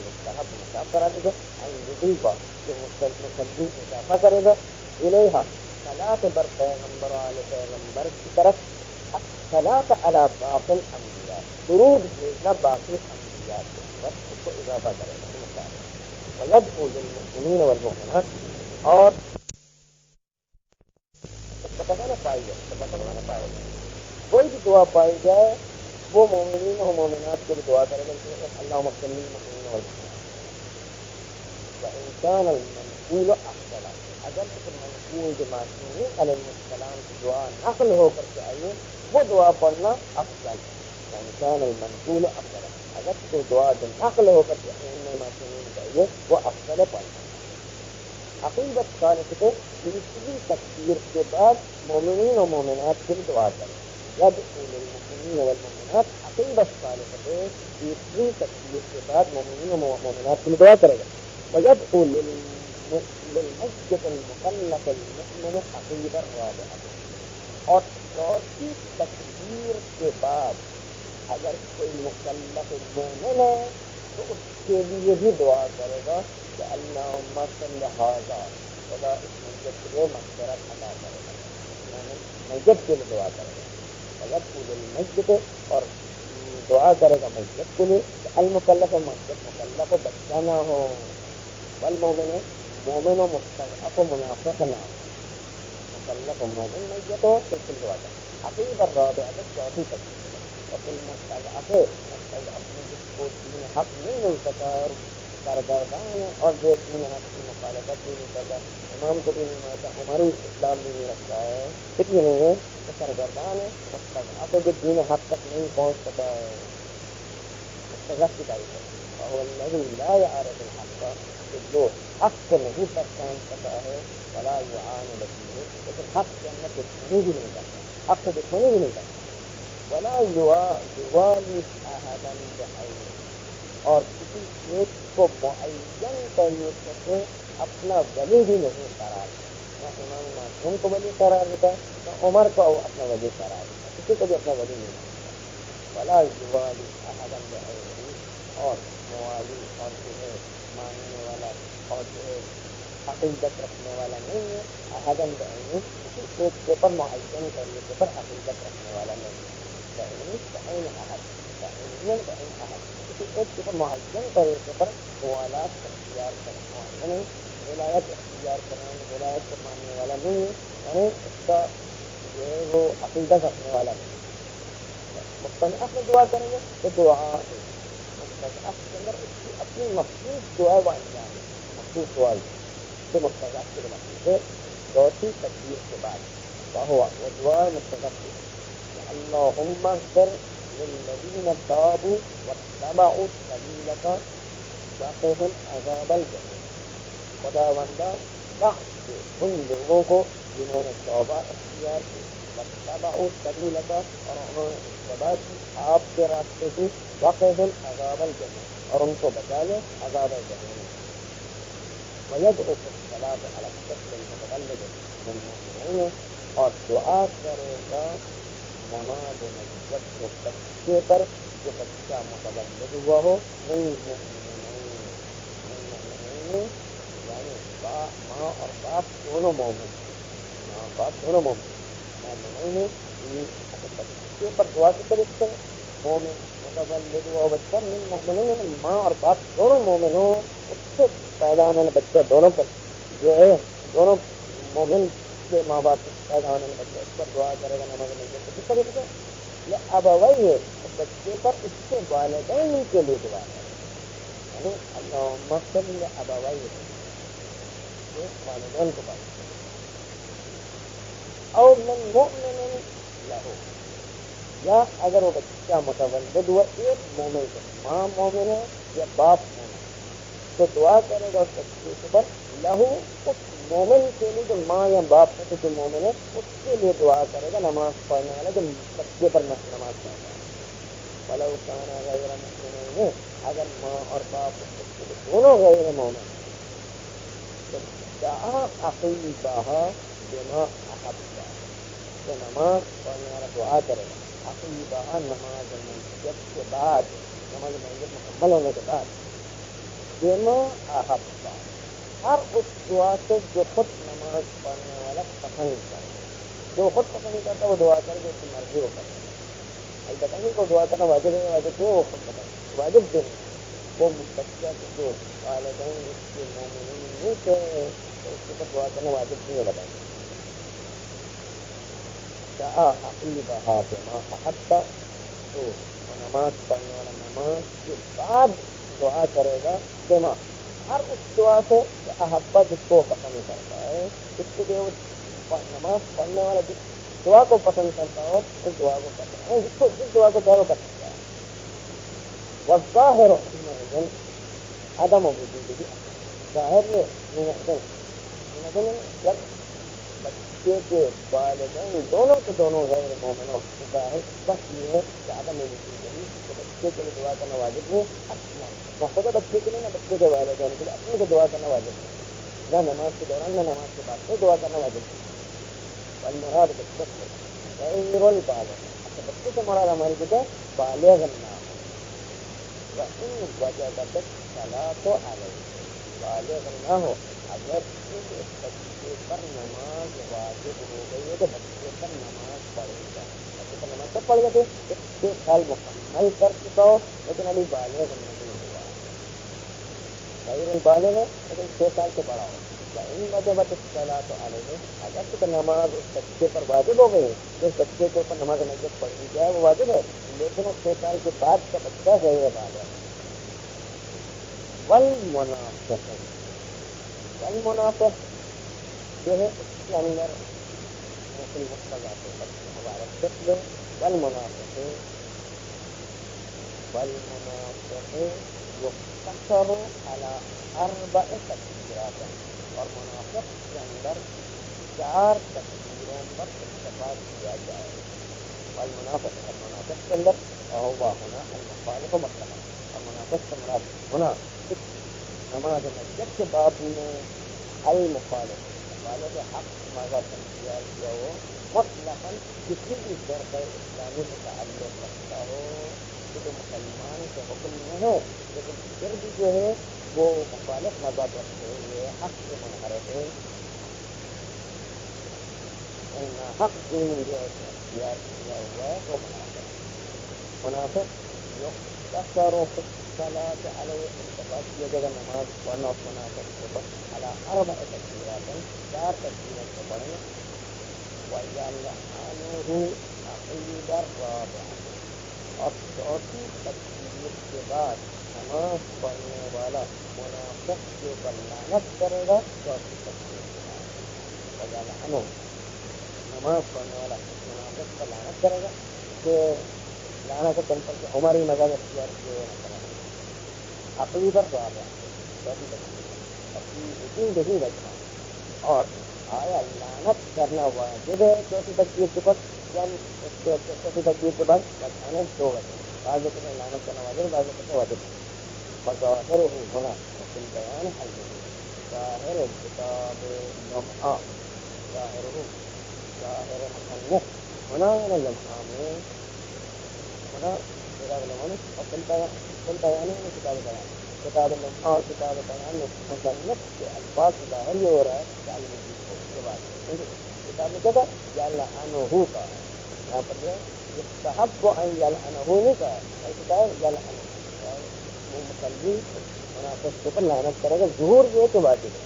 مستحب مصاف کرا دے گا ان يضيف کہ مسلم اضافہ کرے گا الیہا صلاة بر پیغمبر و آل پیغمبر کی طرف الصلاة على باقی الانبیاء درود بھیجنا باقی انبیاء کے اس کو اضافہ کرے گا. ويدعو للمؤمنين والمؤمنات اور کوئی بھی دعا پائی جائے وہ مومنین و مومنات کو بھی دعا کرے گا اللہم صل علی المؤمنین والمؤمنات. وإن كان المنقول أفضل اگر منقول جو معصومین علیہ السلام کی دعا نقل ہو کر کے آئیے وہ دعا پڑھنا افضل. وإن كان المنقول أفضل اگر تو دعا جو نقل ہو کر کے معصومین چاہیے وہ افضل پڑھنا. عقیدت ثالث کو تیسری تکبیر کے بعد مومنین و مومنات کی دعا کریں. يدعو للمؤمنین والمؤمنات عقیدت ثالث کو تیسری تکبیر کے بعد مومنین و مومنات کی دعا کرے گا. ويدعو للمسجد المكلف المؤمن عقیدت الرابعہ اور چوتھی تکبیر کے بعد اگر کوئی مکلف مومن ہے تو اس کے لیے بھی دعا کرے گا کہ اللہم صل ھذا خدا اس مسجد کے لیے مغفرت عطا کرے گا. مسجد کے لیے دعا کرے گا. ويدعو للمسجد اور دعا کرے گا مسجد کے لیے کہ المکلف مسجد مکلف و بچہ نہ ہو والمومن مومن و مستضعف و منافق نہ ہو. مکلف و مومن مسجد ہو تو اس دعا کرے. عقیدۃ الرابعہ چوتھی تکبیر مستضعف اپنے جس کو دین حق نہیں مل سکا اور سرگردان اور جو دین حق کی مخالفت نہیں کرتا امام کو بھی نہیں مانتا ہماری اسلام بھی نہیں رکھتا ہے کچھ بھی نہیں ہے تو سرگردان ہے مستضعف جو دین حق تک نہیں پہنچ سکا ہے مستضعف کی تعریف ہے اور الذی لا یعرف الحق کہ جو حق کو نہیں پہچان سکا ہے ولا یعان لکھیے لیکن حق کے اندر دشمنی بھی نہیں کرتا حق سے دشمنی بھی نہیں کرتا. ولا یوالی احدا بعین اور کسی ایک کو معین طریقے سے اپنا ولی بھی نہیں قرار دیتا. نہ امام معصوم کو ولی قرار دیتا نہ عمر کو اپنا ولی قرار دیتا کسی کو بھی اپنا ولی نہیں دیتا. ولا یوالی احدا بعین اور موالی اور جو ہے ماننے والا اور جو ہے عقیدت رکھنے والا نہیں ہے احدا بعین کسی ایک کے پر معین طریقے پر عقیدت رکھنے والا نہیں ہے. بعین احد بعین احد کسی ایک کے پر معین طریقے پر موالات اختیار کرنا ولایت اختیار کرنا ولایت کو ماننے والا نہیں ہے یعنی اس کا جو ہے وہ عقیدت رکھنے والا نہیں. مستضعف میں دعا کریں گے تو دعا مستضعف کے اندر اس کی اپنی مخصوص دعا و انجام ہے مخصوص دعا تو مستضعف کے مخصوص ہے. چوتھی تکبیر کے بعد وہ دعا مستضعف کی اللهم اغفر للذين تابوا واتبعوا سبيلك وقهم عذاب الجحيم. خداوندا بخش ان لوگوں کو جنہوں نے توبہ اختیار کی واتبعوا سبيلك اور انہوں نے اتباع کی آپ کے راستے کی وقهم عذاب الجحيم اور ان کو بچا لے عذاب الجحيم. ويدعو في الصلاة على الطفل المتولد من المؤمنين اور دعا کرے گا نماز مسجد کے بچے پر جو بچہ متولد ہوا ہو نہیں یعنی ماں اور باپ دونوں مومن ماں باپ دونوں مومن بچے پر دعا کی طرف سے مومن متولد ہوا بچہ نہیں ماں اور باپ دونوں مومن ہو اس سے پیدا ہونے والا بچہ دونوں پر جو ہے دونوں مومن کے ماں باپ پیدا ہونے میں بچے اس پر دعا کرے گا نماز نہیں کرتے کس طریقے سے یہ ابوئی ہے بچے پر اس کے والدین کے لیے دعا ہے یعنی اللہم اغفر لابوئی والدین کو بات اور من مؤمن لہو یا اگر وہ بچہ متولد ہوا ایک مومن سے ماں مومن ہے یا باپ مومن تو دعا کرے گا اس بچے کے پر لہو اس مومن کے لیے جو ماں یا باپ میں سے جو مومن ہے اس کے لیے دعا کرے گا نماز پڑھنے والا جو بچے پر نماز پڑھتا ہے بھلا اس کا غیر مسلم ہے اگر ماں اور باپ اس بچے کے دونوں غیر مومن تو دعا عقیبہ بما احبہ تو نماز پڑھنے والا دعا کرے گا عقیبہ نماز منجت کے بعد نماز منجت مکمل ہونے کے بعد بما احبہ ہر اس دعا سے جو خود نماز پڑھنے والا پسند کرے جو خود پسند کرتا ہے وہ دعا کرے جو اس کی مرضی ہو کرے البتہ نہیں کو دعا کرنا واجب ہے واجب کیوں وہ خود پسند واجب دے وہ بچہ کے جو والدین اس کے مومنین نہیں تھے تو اس کے اوپر دعا کرنا واجب نہیں لگا دعا عقیبہ بما احبہ تو نماز پڑھنے والا نماز کے بعد دعا کرے گا بما ہر اس دعا سے احبہ جس کو پسند کرتا ہے اس کے جو نماز پڑھنے والا جس دعا کو پسند کرتا ہو اس دعا کو کرتا ہے جس دعا کو چاہے وہ کر سکتا ہے والظاہر عدم وجود ظاہر جب بچے کے والدین دونوں کے دونوں غیر مومنوں ظاہر بس یہ ہے کہ عدم وجود تو بچے کے لیے دعا کرنا واجب ہے اصلا نہ بچے کے لیے نہ بچے کے والدین کے لیے اپنے کو دعا کرنا واجب ہے نہ نماز کے دوران نہ نماز کے بعد میں دعا کرنا واجب ہے والمراد بالطفل غیر البالغ بچے سے مراد ہماری جگہ بالغ نہ وَإِن وَجَبَتِ الصَّلَاةُ عَلَيْهِ بالغ نہ ہو اگر اس بچے پر نماز واجب ہو گئی ہے تو بچے پر نماز پڑھے گا بچے پر نماز کب پڑھ گئے تھے 6 سال مکمل کر چکا ہو لیکن ابھی بالغ نہیں ہوا غیر البالغ ہے لیکن 6 سال سے بڑا ہو وَإِن وَجَبَتِ الصَّلَاةُ عَلَيْهِ اگر تو نماز اس بچے پر واجب ہو گئی تو اس بچے کے اوپر نماز مسجد پڑھنی کیا ہے وہ واجب ہے لیکن 6 سال کے بعد کا بچہ غیر بالغ والمنافق والمنافق جو ہے اس کے اندر مقتضیات مبارک شکل والمنافق يقتصر على 4 تکبیرات اور منافق کے اندر 4 تکبیروں پر اکتفا کیا جائے والمنافق اور منافق کے اندر هو هنا المخالف مطلقا اور منافق سے مراد ہونا نماز مسجد کے باب میں المخالف مخالف حق ماذا تنقیہ کیا ہو مطلقا کسی بھی فرق اسلامی سے تعلق رکھتا ہو کہ جو مسلمان کے حکم میں ہے لیکن پھر بھی جو ہے وہ مخالف مذہب رکھتے ہوئے حق سے منحرف ہے حق دین جو اختیار کیا ہوا ہے وہ منافق يقتصر في الصلاة عليه انتقاد کیا جگہ نماز پڑھنا اور منافق کے اوپر على 4 تکبیرات 4 تکبیرات کو پڑھیں وَيَلْعَنُهُ عَقِيدَ الرَّابِعَةِ اور 4تھی تکبیر کے بعد نماز پڑھنے والا منافق کے اوپر لعنت کرے گا 4تھی تکبیر کے بعد وَيَلْعَنُهُ نماز پڑھنے والا منافق پر لعنت کرے گا کہ لانا کے طور پر ہماری مذہب اختیار کیے ہوئے نہ عقلی پر تو آ گیا نہیں رکھنا اور آیا لعنت کرنا واجب ہے 4تھی تکبیر کے بعد چوتھی تکبیر کے بعد بچانے 2 وجہ بعض وقت میں لعنت کرنا واجب بعض وقت میں واجب بظاہر ہونا حکم بیان حل ظاہر کتاب لمحہ ظاہر مصنف ہونا لمحہ میں ہونا کتاب لمحہ اور کتاب بیان ہے کتاب بیان کتاب لمحہ اور کتاب بیان میں مصنف کے الفاظ ظاہر یہ ہو رہا ہے کہ اس کے بعد کتاب میں کیا تھا یلعنہ کا یہاں پر جو ہے یستحب ان یلعنہ نہیں کہا بلکہ کہا یلعنہ وہ مصلی منافق کے اوپر لعنت کرے گا ظہور یہ کہ واجب ہے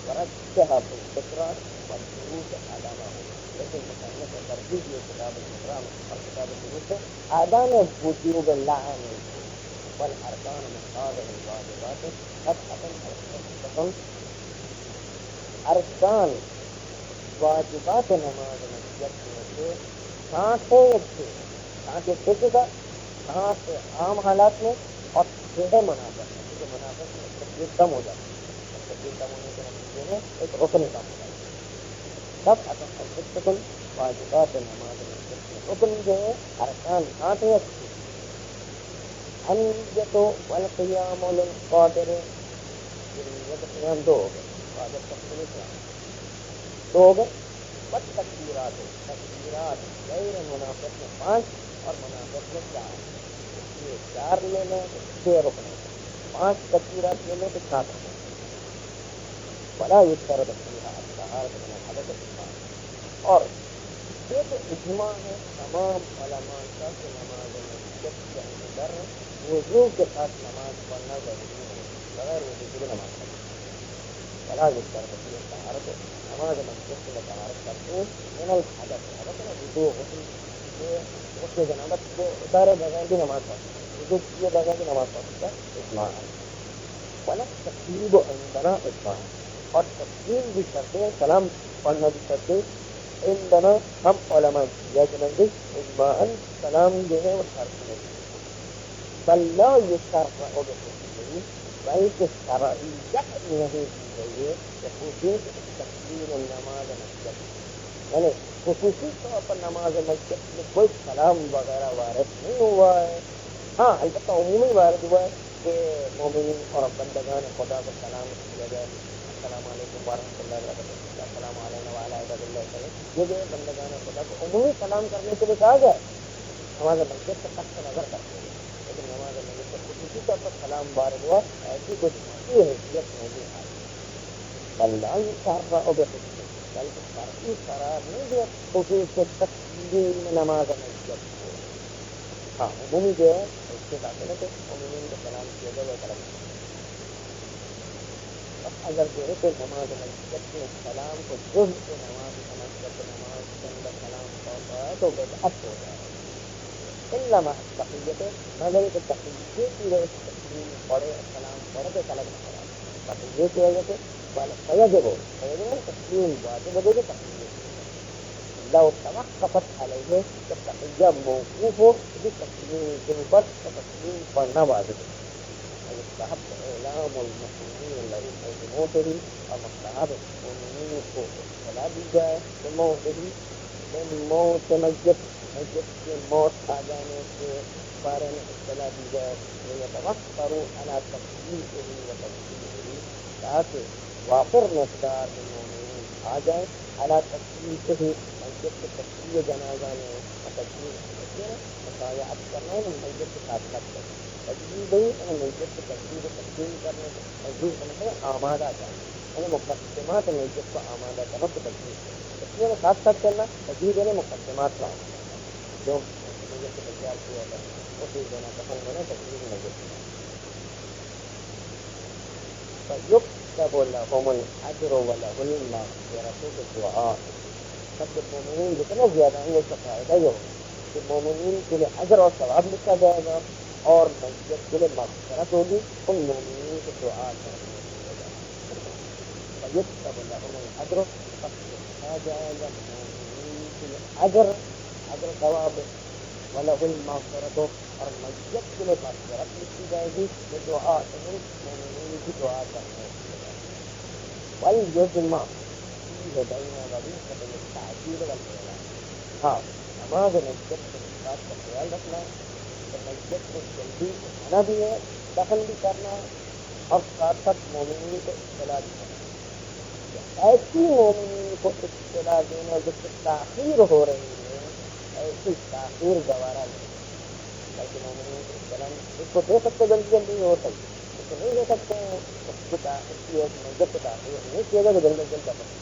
ورجح في الفكرة والدروس على ما هو. لیکن مصنف ترتیب یہ کتاب الفکرہ اور کتاب الدروس ہے. آدان وجوب اللعن والارکان من هذه الواجبات قطعا ارکان واجبات نماز مسجد میں سے سانٹے کا سانس عام حالات میں اور چھ منافع کیونکہ منافع میں تقدیر کم ہو جاتی ہے. تقدیر کم ہونے کے نتیجے میں ایک رکن کم ہو جاتی ہے. سب اصل واجبات نماز مسجد میں رکن جو ہے ارکان سانٹے النیت والقیام للقادر. نیت قیام دو ہو گئے, قادر تقدیر دو ہو گئے. بس تکبیرات غیر منافق میں 5 اور منافق میں 4. یہ 4 لے لیں تو 6 رکن, 5 تکبیرات لے لیں تو 7 رکن. بڑا یہ طرح تکبیرہ الطہارۃ من الحدث الصغیر. اور ایک اجماع ہے تمام علماء کا کہ نماز مسجد کے اندر وضو کے ساتھ نماز پڑھنا ضروری ہے, بغیر وضو کے نماز پڑھنا. بڑا یہ طرح تکبیرہ الطہارۃ نماز مسجد کے طہارت کرتے ہیں من الحدث. حدث نا وضو غسل جنابت کو اتارے بغیر بھی نماز پڑھ سکتا ہے, وضو کیے بغیر بھی نماز پڑھ سکتا ہے. اجماع ہے. ولا تقریب عندنا اجماع, اور تقسیم بھی کرتے ہیں, سلام پڑھنا بھی کرتے ہیں. عندنا ہم علماء یا کے نزدیک اجماعاً سلام جو ہے وہ شرط نہیں, بل لا یشرع بحکمہ, بلکہ شرعیت نہیں دی گئی ہے خصوصی تکبیر النماز مسجد, یعنی خصوصی طور پر نماز مسجد میں کوئی سلام وغیرہ وارد نہیں ہوا ہے. ہاں البتہ عمومی وارد ہوا ہے کہ مومنین اور بندگان خدا کو سلام کیا جائے, السلام علیکم ورحمۃ اللہ وبرکاتہ, السلام علیکم وعلیٰ عباد اللہ. یہ جو بندگان خدا کو عمومی سلام کرنے کے لیے کہا جائے, نماز مسجد سے قصد نظر کرتے ہیں, لیکن نماز مسجد سے خصوصی طور پر سلام وارد ہوا, ایسی کچھ حیثیت نہیں آئی. اللہ شرع بحکمہ, بلکہ شرعی قرار نہیں دیا خصوص تقدیم نماز مسجد کو. ہاں عمومی جو ہے اس کے ساتھ میں تو عمومین کو سلام کیا جائے کرم. اگر جو ہے کوئی نماز مسجد کے سلام کو جز سے نماز سمجھ کر کے نماز کے اندر سلام پڑھتا ہے تو بدعت ہو جائے. علامہ تقیت مگر کہ تقیے کی وجہ سے تقسیم پڑھے سلام پڑھ کے طلب نہ کرا, تقیے کی وجہ سے فیجب ہو تقسیم واجب ہو گے. تقیے لو توقفت علیہ جب تقیہ موقوف ہو بھی تقسیم کے اوپر تو تقسیم پڑھنا واجب ہے. مستحب اعلام المسلمین الذین بموتہ, اور مستحب مومنین کو اطلاع دی جائے بموتہ, موت مسجد کے موت آ جانے کے بارے میں اطلاع دی جائے. یتوفروا علی تقدیسہ و تقدیسہ, تاکہ وافر مقدار میں مومنین آ جائیں علی تقدیسہ, مسجد کے تقدیر جنازہ میں مطالعات کرنا ہے مسجد کے ساتھ ساتھ کرنا. تجدید مسجد کی تقدیر تقسیم کرنے مسجد کا مطلب آمادہ کرنا, یعنی مقدمات مسجد کو آمادہ کرنا تو تقدیر تقدیر میں ساتھ ساتھ کرنا. تجدید یعنی مقدمات کا آمادہ جو مسجد کو تیار کیا جاتا ہے وہ چیز دینا پسند ہونا تقدیر مسجد کی. فیکتب لهم الاجر ولهم المغفرۃ بالدعاء. سب مومنین جتنے زیادہ ہیں اس کا فائدہ یہ ہوگا کہ مومنین کے لیے اجر اور ثواب لکھا جائے گا, اور مسجد کے لیے مغفرت ہوگی ان مومنین کو دعا کرنے کے لیے. فیکتب لهم الاجر, لکھا جائے گا مومنین کے لیے اجر ثواب, ولهم المغفرۃ, اور مسجد کے لیے مغفرت لکھی جائے گی کہ دعا مومنین کی دعا کرنے کے لیے. والیجمع فیہ بین وظیفۃ التعجیل والاعلان. ہاں نماز مسجد کے بات کا خیال رکھنا تو مسجد کو جلدی اٹھانا بھی ہے, دفن بھی کرنا ہے, اور ساتھ ساتھ مومنین کو اطلاع بھی کرنا. ایسی مومنین کو اطلاع دینا جس سے تاخیر ہو رہی ہے, ایسی تاخیر گوارا نہیں, بلکہ مومنین کو اطلاع اس کو دے سکتے جلدی جلدی ہو سکتی, اس کو نہیں دے سکتے ہیں اس کی مسجد کو تاخیر نہیں کیا جائے تو جلد جلد دفن کیا جائے.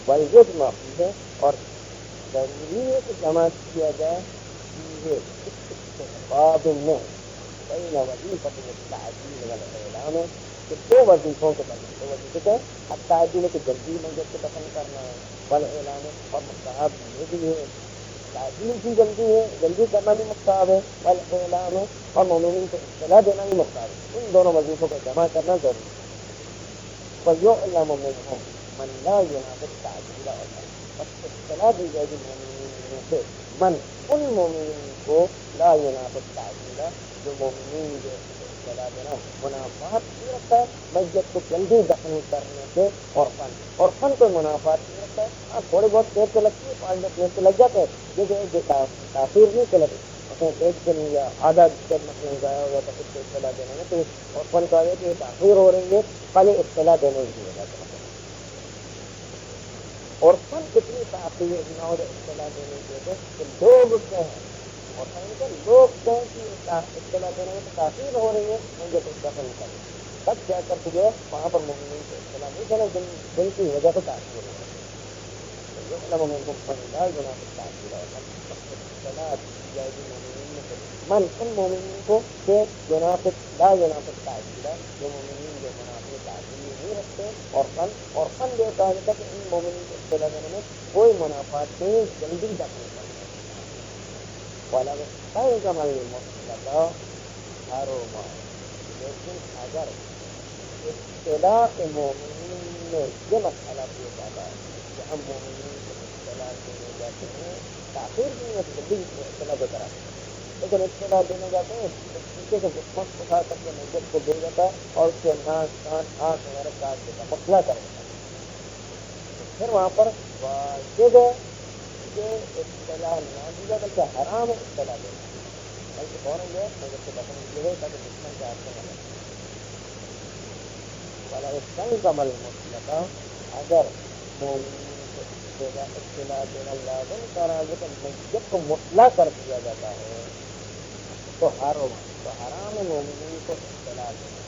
والیجمع فیہ, اور ضروری ہے کہ جمع کیا جائے یہ اس باب میں بین وظیفۃ التعجیل والاعلان, کہ دو وظیفوں کے بارے میں، دو وظیفے کے التعجیل کہ جلدی مسجد کو دفن کرنا ہے، والاعلان اور مستحب یہ بھی ہے، تعجیل کی جلدی ہے، جلدی کرنا بھی مستحب ہے، والاعلان اور مومنین کو اطلاع دینا بھی مستحب ہے، ان دونوں وظیفوں کو جمع کرنا ضروری ہے۔ وَيُعْلَمُ مِنْهُمْ مَنْ لَا يُنَافِ التَّعْجِيلَ اور اطلاع دی جائے گی مومنین میں سے من ان مومنین کو لا ينافي التعجیل جو مومنین جو اطلاع دینا منافات نہیں رکھتا ہے مسجد کو جلدی دفن کرنے سے، اور فن کو منافات نہیں رکھتا ہے۔ ہاں تھوڑی بہت دیر سے لگتی ہے، 5 دیر سے لگ جاتے ہیں، لیکن تاخیر نہیں چلتی، اس میں 1 دن یا آدھا دن مثلاً ضائع ہوا تو اس کو اطلاع دینا ہے، تو اور فن کو آگے کہ تاخیر ہو رہی ہے خالی اطلاع دینے کی وجہ سے، اور فن کتنی تاخیر نہ ہو اطلاع دینے کی وجہ سے لوگ کہیں، اور لوگ کہیں کہ اطلاع دینے میں تاخیر ہو رہی ہے، مجھے تو دفن کریں تب جا کر تجھے وہاں پر مومنین کو اطلاع نہیں دینا جن کی وجہ سے تاخیر ہو رہی ہے۔ يعلم منهم من لا ينافي التعجيل اطلاع دی جائے گی مومنین میں سے من ان مومنین کو کہ لا ينافي التعجیل جو مومنین جو منافع تعجیل نہیں رکھتے، اور فن جو کہا جاتا ہے کہ ان مومنین کو اطلاع دینے میں کوئی منافعات نہیں، جلدی دفن کرنا والا عمل مطلقہ حرما، لیکن اگر اطلاع مومنین میں یہ مسئلہ پیش آتا ہے کہ ہم مومنین کو اطلاع دینے جاتے ہیں، تاخیر بھی نہیں ہے، جلدی اطلاع دے کر آتے ہیں، لیکن اطلاع دینے جاتے ہیں تو پیچھے سے مت اٹھا کر کے مسجد کو دے جاتا ہے اور اس کے ناک کان آنکھ وغیرہ کاٹ دیتا ہے، مسئلہ کر دیتا ہے، تو پھر وہاں پر واجب ہے کہ اطلاع نہ دی جائے بلکہ حرام ہے اطلاع دینا، بلکہ فوراً جو ہے مسجد کو دفن کیے گئے تاکہ دشمن کے ہاتھ میں نہ لگے۔ عمل مطلقہ اگر مومنین کو اطلاع دینا لازم کرا جب مسجد کو مطلق کر دیا جاتا ہے تو حرام مومنین کو اطلاع دینا،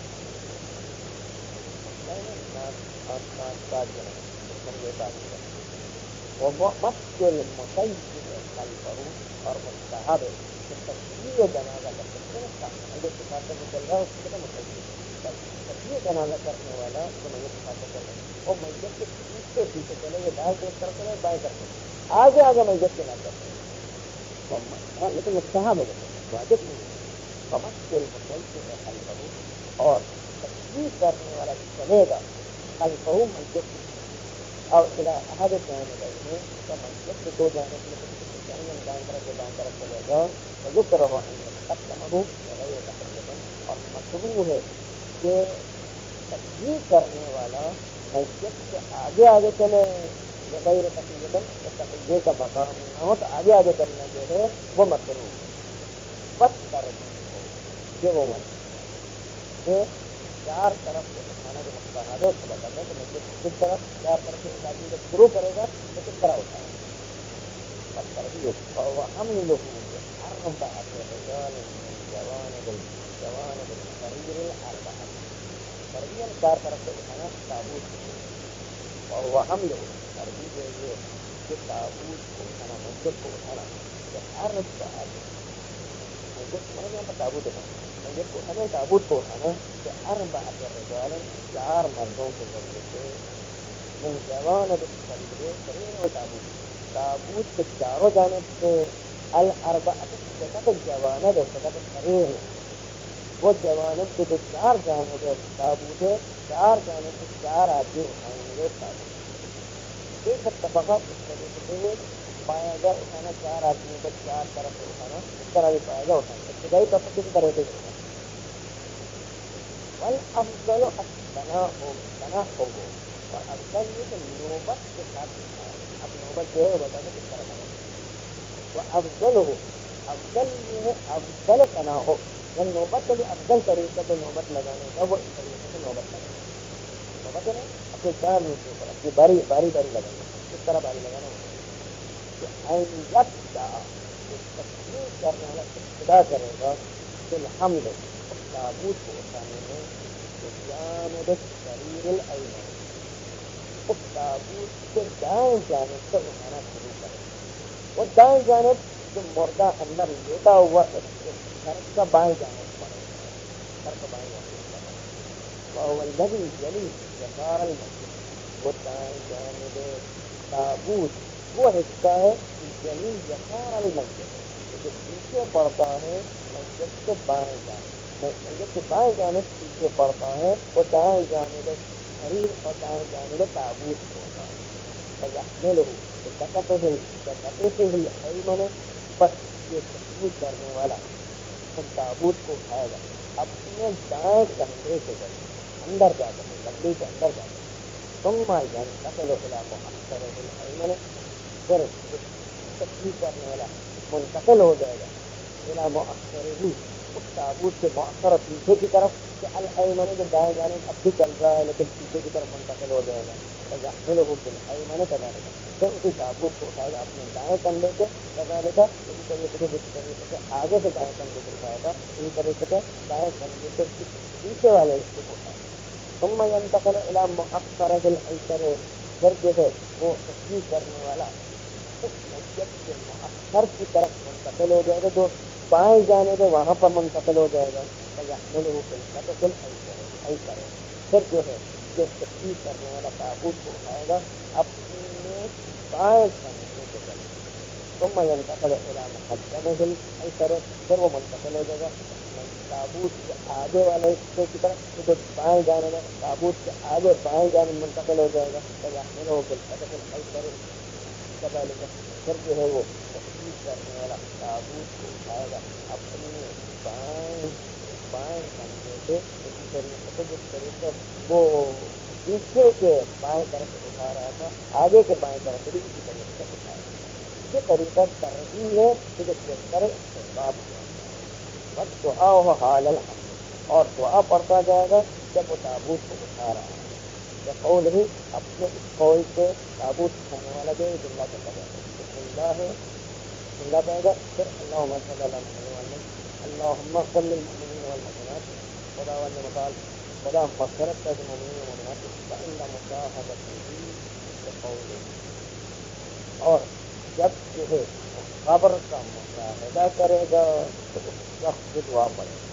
ومسجد المسجد خلفه اور مستحب ہے کہ تشریع جنازہ کر سکتے ہیں، اگر اتفاق سے چل رہا ہے اس کی کہتے ہیں مسجد، تشریع جنازہ کرنے والا جو مسجد اتفاق سے چل رہا ہے وہ مسجد کے پیچھے پیچھے چلے گئے، دائیں طرف چلے بائیں طرف آگے آگے مسجد کے نہ چلے، لیکن مستحب ہے واجب نہیں ہے۔ مسجد المسجد خلفه اور تشریع کرنے والا چلے گا خلفه مسجد کی اور احد جانب میں کا مسجد کے دو جانب میں دائیں طرف سے بائیں طرف چلے گا تو ذکر ہوا اور مشروع ہے کہ تشریع کرنے والا مسجد کے آگے آگے چلے بغیر تقریباً کا مقام نہ ہو تو آگے آگے چلنا جو ہے وہ مشروع بس کر یہ وہ چار طرف سے اٹھانا جو مستحب ہے اس کو بتاتے ہیں کہ مسجد کس طرف چار طرف سے ایک آدمی جب شروع کرے گا تو کس طرح اٹھائے گا، بس کر بھی اور ہم لوگ چار طرف سے اٹھانا تابوت، اور وہ ہم لوگ عربی جو ہے کہ تابوت کو اٹھانا مسجد کو اٹھانا مسجد تابوت اٹھانا مسجد کو اٹھانا تابوت کو اٹھانا کہ اربعۃ رجال چار مردوں کے ذریعے سے من جوانب السریر و تابوت کے چاروں جانب سے الاربعۃ صفت جوانب صفت سریر وہ جوانب کے جو چار جانب ہے تابوت ہے، چار جانب سے چار آدمی اٹھائیں گے تابوت، ایک طبقہ اس طریقے سے پایا گا اٹھانا، چار آدمیوں کو چار طرف سے اٹھانا اس طرح بھی پایا گا اٹھانا، ابتدائی طبقہ کسی طرح سے اٹھانا والافضل التناء ہو اور افضل یہ کہ نوبت کے ساتھ اٹھائے، اب نوبت جو ہے بتا دیں کس طرح کا وہ افضل ہو، افضل یہ ہے افضل تناء ہو، جب نوبت کا جو افضل طریقہ تو نوبت لگانے کا وہ اس طریقے سے نوبت لگانا، نوبت ہے نا اپنے چار نیچے اوپر اپنی باری لگانا، کس طرح باری لگانا کہ تشریع کرنے والا ابتدا کرے گا کہ الحمد تابوت کو اٹھانے میں جانب سریر الایمن، اس تابوت کے دائیں جانب سے اٹھانا شروع کرے گا، وہ دائیں جانب جو مردہ اندر لیٹا ہوا سر کا بائیں جانب پڑے گا، سر کا بائیں جانب وهو الذي يلي يسار المسجد، وہ دائیں جانب تابوت وہ حصہ ہے یعنی یسار المسجد جو پیچھے پڑتا ہے مسجد کے بائیں جانب، مسجد کے بائیں جانب پیچھے پڑتا ہے، وہ دائیں جانب حریر اور دائیں جانب تابوت ہوتا ہے. فَيَحْمِلُهُ بِكَتَفِهِ الْأَيْمَنِ، بس یہ تحمل کرنے والا ان تابوت کو اٹھائے گا اپنے دائیں کندھے کے ذریعے اندر جا کر، لکڑی کے اندر جا کر. ثم ينتقل الى مؤخره الايمن، پھر تحمل کرنے والا منتقل ہو جائے گا الى مؤخره، اس تابوت کے مؤخر پیچھے کی طرف، کہ الایمن جو دائیں جانب اب بھی چل رہا ہے لیکن پیچھے کی طرف منتقل ہو جائے گا. فَيَحْمِلُهُ بِالْأَيْمَنِ كَذَلِكَ، پھر اسی تابوت کو اٹھائے گا اپنے دائیں کندھے سے، كَذَلِكَ اسی طریقے سے آگے سے دائیں کندھے سے اٹھائے گا، اسی طریقے سے دائیں کندھے سے پیچھے والے حصے کو اٹھائے گا. ثم ينتقل الى مؤخره الايسر، پھر جو ہے وہ تشریح کرنے والا اس مسجد کے مؤخر کی طرف منتقل ہو جائے گا، جو بائیں جانب ہے وہاں پر منتقل ہو جائے گا. فَيَحْمِلُهُ بِالْقَدَسِ الْأَيْسَرِ، پھر جو ہے جو تشریح کرنے والا تابوت کو اٹھائے گا اپنے بائیں کندھے کے ذریعے. ثم ينتقل الى مقدمه الايسر، پھر وہ منتقل ہو جائے گا تابوت کے آگے والے حصے کی طرف، جو بائیں جانب ہے تابوت کے آگے بائیں جانب منتقل ہو جائے گا. فَيَحْمِلُهُ بِالْقَدَسِ الْأَيْسَرِ كَذَلِكَ، پھر جو ہے وہ تشریح کرنے والا تابوت کو اٹھائے گا اپنے بائیں کندھے سے، اسی طریقے سے جس طریقے وہ پیچھے کے بائیں طرف اٹھا رہا تھا آگے کے بائیں طرف بھی اسی طریقے سے اٹھائے گا. یہ طریقہ ترغیب ہے کہ جو بہتر استحباب ہوا. بس دعا ہو حال الحمد، اور دعا پڑھتا جائے گا جب وہ تابوت کو اٹھا رہا ہے. قول ہی اپنے اس قول سے تابوت اٹھانے والا جو جملہ کہتا ہے بسم اللہ ہے، بسم اللہ کہے گا، پھر اللہم صلی اللہ علیہ وسلم، اللہم صلی المؤمنین والمؤمنات، خدا والے مقال خدا مغفرت کر مومنین و مومنات فإن مشاہدتہ بقوله، اور جب جو ہے خبر کا مشاہدہ کرے گا تو اس وقت کی دعا پڑے گا.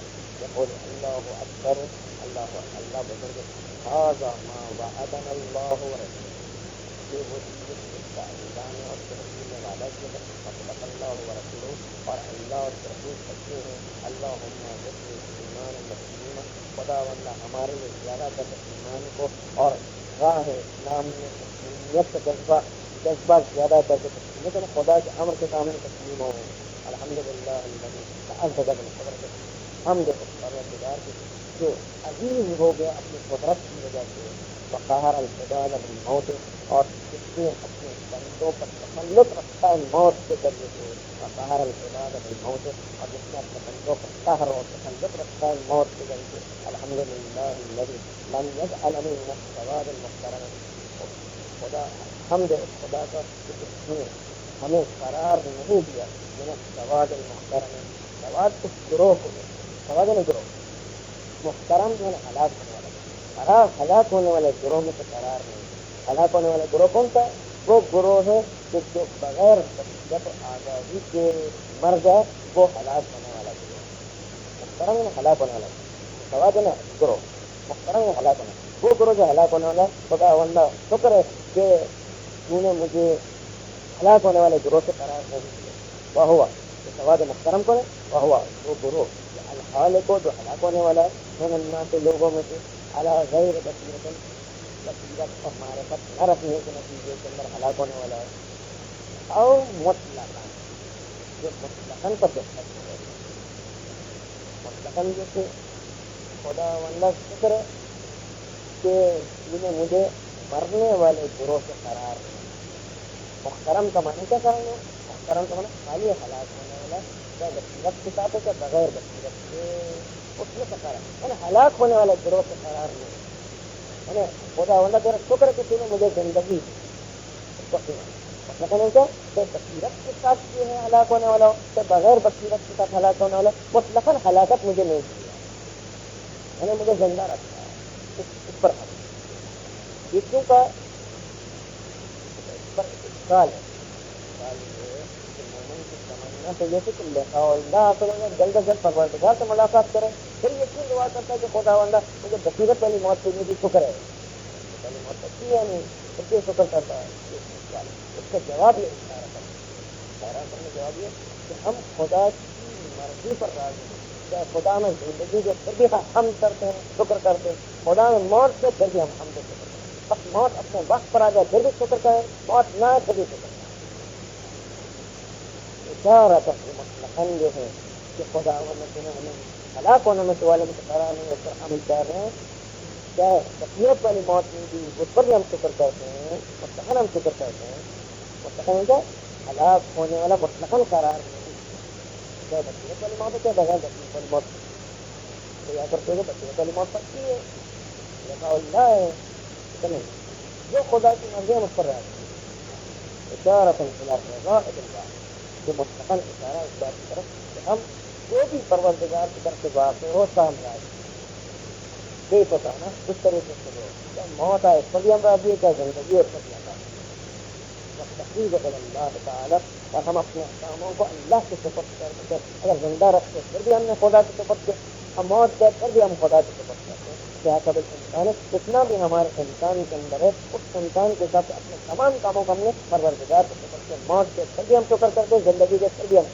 یقول اللہ اکبر، اللہ بزرگ، ھذا ما وعدنا اللہ ورسولہ، یہ وہ چیز جس کا اللہ نے اور اس کے رسول نے وعدہ کیا ہے. وصدق اللہ ورسولہ، اور اللہ اور اس کے رسول سچے ہیں. اللہم زدنی ایمانا وتسلیما، خدا واللہ ہمارے لیے زیادہ کر ایمان کو اور راہ اسلام میں تسلیمیت کا جذبہ زیادہ کر کے تسلیمیت، خدا کے امر کے سامنے تسلیم ہو. الحمدللہ حمد پروردگار کی جو عزیز ہو گیا اپنی قدرت کی وجہ سے، وقہر العباد بالموت، اور جس نے اپنے بندوں پر تسلط رکھتا ہے موت کے ذریعے سے، وقہر العباد بالموت، اور جس نے اپنے بندوں پر قہر اور تسلط رکھتا ہے موت کے ذریعے سے. الحمدللہ الذی لم یجعل من السواد المحترم، خدا حمد خدا کا کہ اس نے ہمیں قرار نہیں دیا من السواد المحترم، سواد اس گروہ کو، سواد نے گروہ محترم جو ہے ہلاک ہونے والا، قرار ہلاک ہونے والے گروہ میں سے قرار نہیں. ہلاک ہونے والے گروہ کون سا ہے؟ وہ گروہ ہے کہ جو بغیر بصیرت آگاہی کے مر جائے، وہ ہلاک ہونے والا گروہ. محترم نے ہلاک ہونے والا، سواد نے گروہ، محترم نے ہلاک ہونا، وہ گروہ جو ہلاک ہونے والا. خدا واللہ شکر ہے کہ تو نے مجھے ہلاک ہونے والے گروہ سے قرار نہیں دیا. وہ ہوا کہ سواد محترم کو وہ ہوا وہ گروہ الحال کو جو ہلاک ہونے والا ہے من الناس سے لوگوں میں سے علی غیر بصیرت، بصیرت اور معرفت نہ رکھنے کے نتیجے کے اندر ہلاک ہونے والا ہے. او مطلقاً، جو مطلقاً پر دستخط ہو گئے، مطلقاً جیسے خدا واللہ شکر ہے کہ انہیں مجھے مرنے والے گروہ سے قرار نہیں. محترم کا معنی کیا کریں گے؟ محترم کا معنی خالی ہلاک ہونے والا، کیا بصیرت کے ساتھ ہے کیا بغیر بصیرت کے، اس میں سے قرار یعنی ہلاک ہونے والے گروہ سے قرار نہیں. یعنی خدا واللہ تیرا شکر ہے کہ تو نے مجھے زندگی دی. مطلب کیا کہ بصیرت کے ساتھ جو ہے ہلاک ہونے والا ہو، کہ بغیر بصیرت کے ساتھ ہلاک ہونے والا، مطلقاً ہلاکت مجھے نہیں دی، یعنی مجھے زندہ رکھا ہے. اس پر کیوں کا اس پر سوال ہے، سوال یہ کہ مومن کی تمنا تو یہ کہ لقاء اللہ کریں گے، جلد از جلد پروردگار سے ملاقات کریں، پھر یقین دعا کرتا ہے کہ خداوندہ مجھے بصیرت والی موت دینے کی شکر ہے، پہلی موت اچھی ہے نہیں، اس کی شکر کرتا ہے، اس کا جواب یہ اشارہ کرنے جواب یہ کہ ہم خدا کی مرضی پر راضی ہیں، چاہے خدا میں زندگی کے پھر بھی ہم کرتے ہیں شکر کرتے ہیں، خدا میں موت سے پھر بھی ہم شکر کرتے ہیں، اب موت اپنے وقت پر آ جائے پھر بھی شکر کریں، موت نہ پھر بھی شکر کریں۔ اشارہ مطلقاً جو ہے کہ خدا ہمیں ہلاک ہونے میں سوال قرار نہیں ہے، ہم کہہ رہے ہیں چاہے بصیرت والی موت نہیں دی اس پر بھی ہم شکر کرتے ہیں، مطلقاً ہم شکر کرتے ہیں، مطلقاً کیا ہلاک ہونے والا مطلقاً قرار نہیں، چاہے بصیرت والی موت ہے چاہے بغیر بصیرت والی موت تو یا کرتے ہوئے بصیرت والی موت پڑتی ہے، لگا اللہ ہے نہیں جو خدا کی مرضی ہم اس پر رہتے ہیں، اشارہ جو مطلقاً اشارہ اس بات کی طرف کہ ہم جو بھی پروردگار کی طرف سے واقع ہو سام راضی بے پتا نا اس طریقے سے ہو، کیا موت آئے اس پر بھی ہم راضی ہے، کیا زندگی اس پر بھی ہم راضی ہے، اللہ تعالیٰ اور ہم اپنے کاموں کو اللہ کے سپرد کرتے ہیں، اگر زندہ رکھتے پھر بھی ہم نے خدا کے سپرد کے، ہم موت کے پھر بھی ہم خدا کے سپرد کرتے ہیں، کیا قبل انسان ہے جتنا بھی ہمارے انسان کے اندر ہے اس انسان کے ساتھ اپنے تمام کاموں کو ہم نے پروردگار کے سپرد کے، موت کے پھر بھی ہم شکر کرتے ہیں، زندگی کے پھر بھی ہم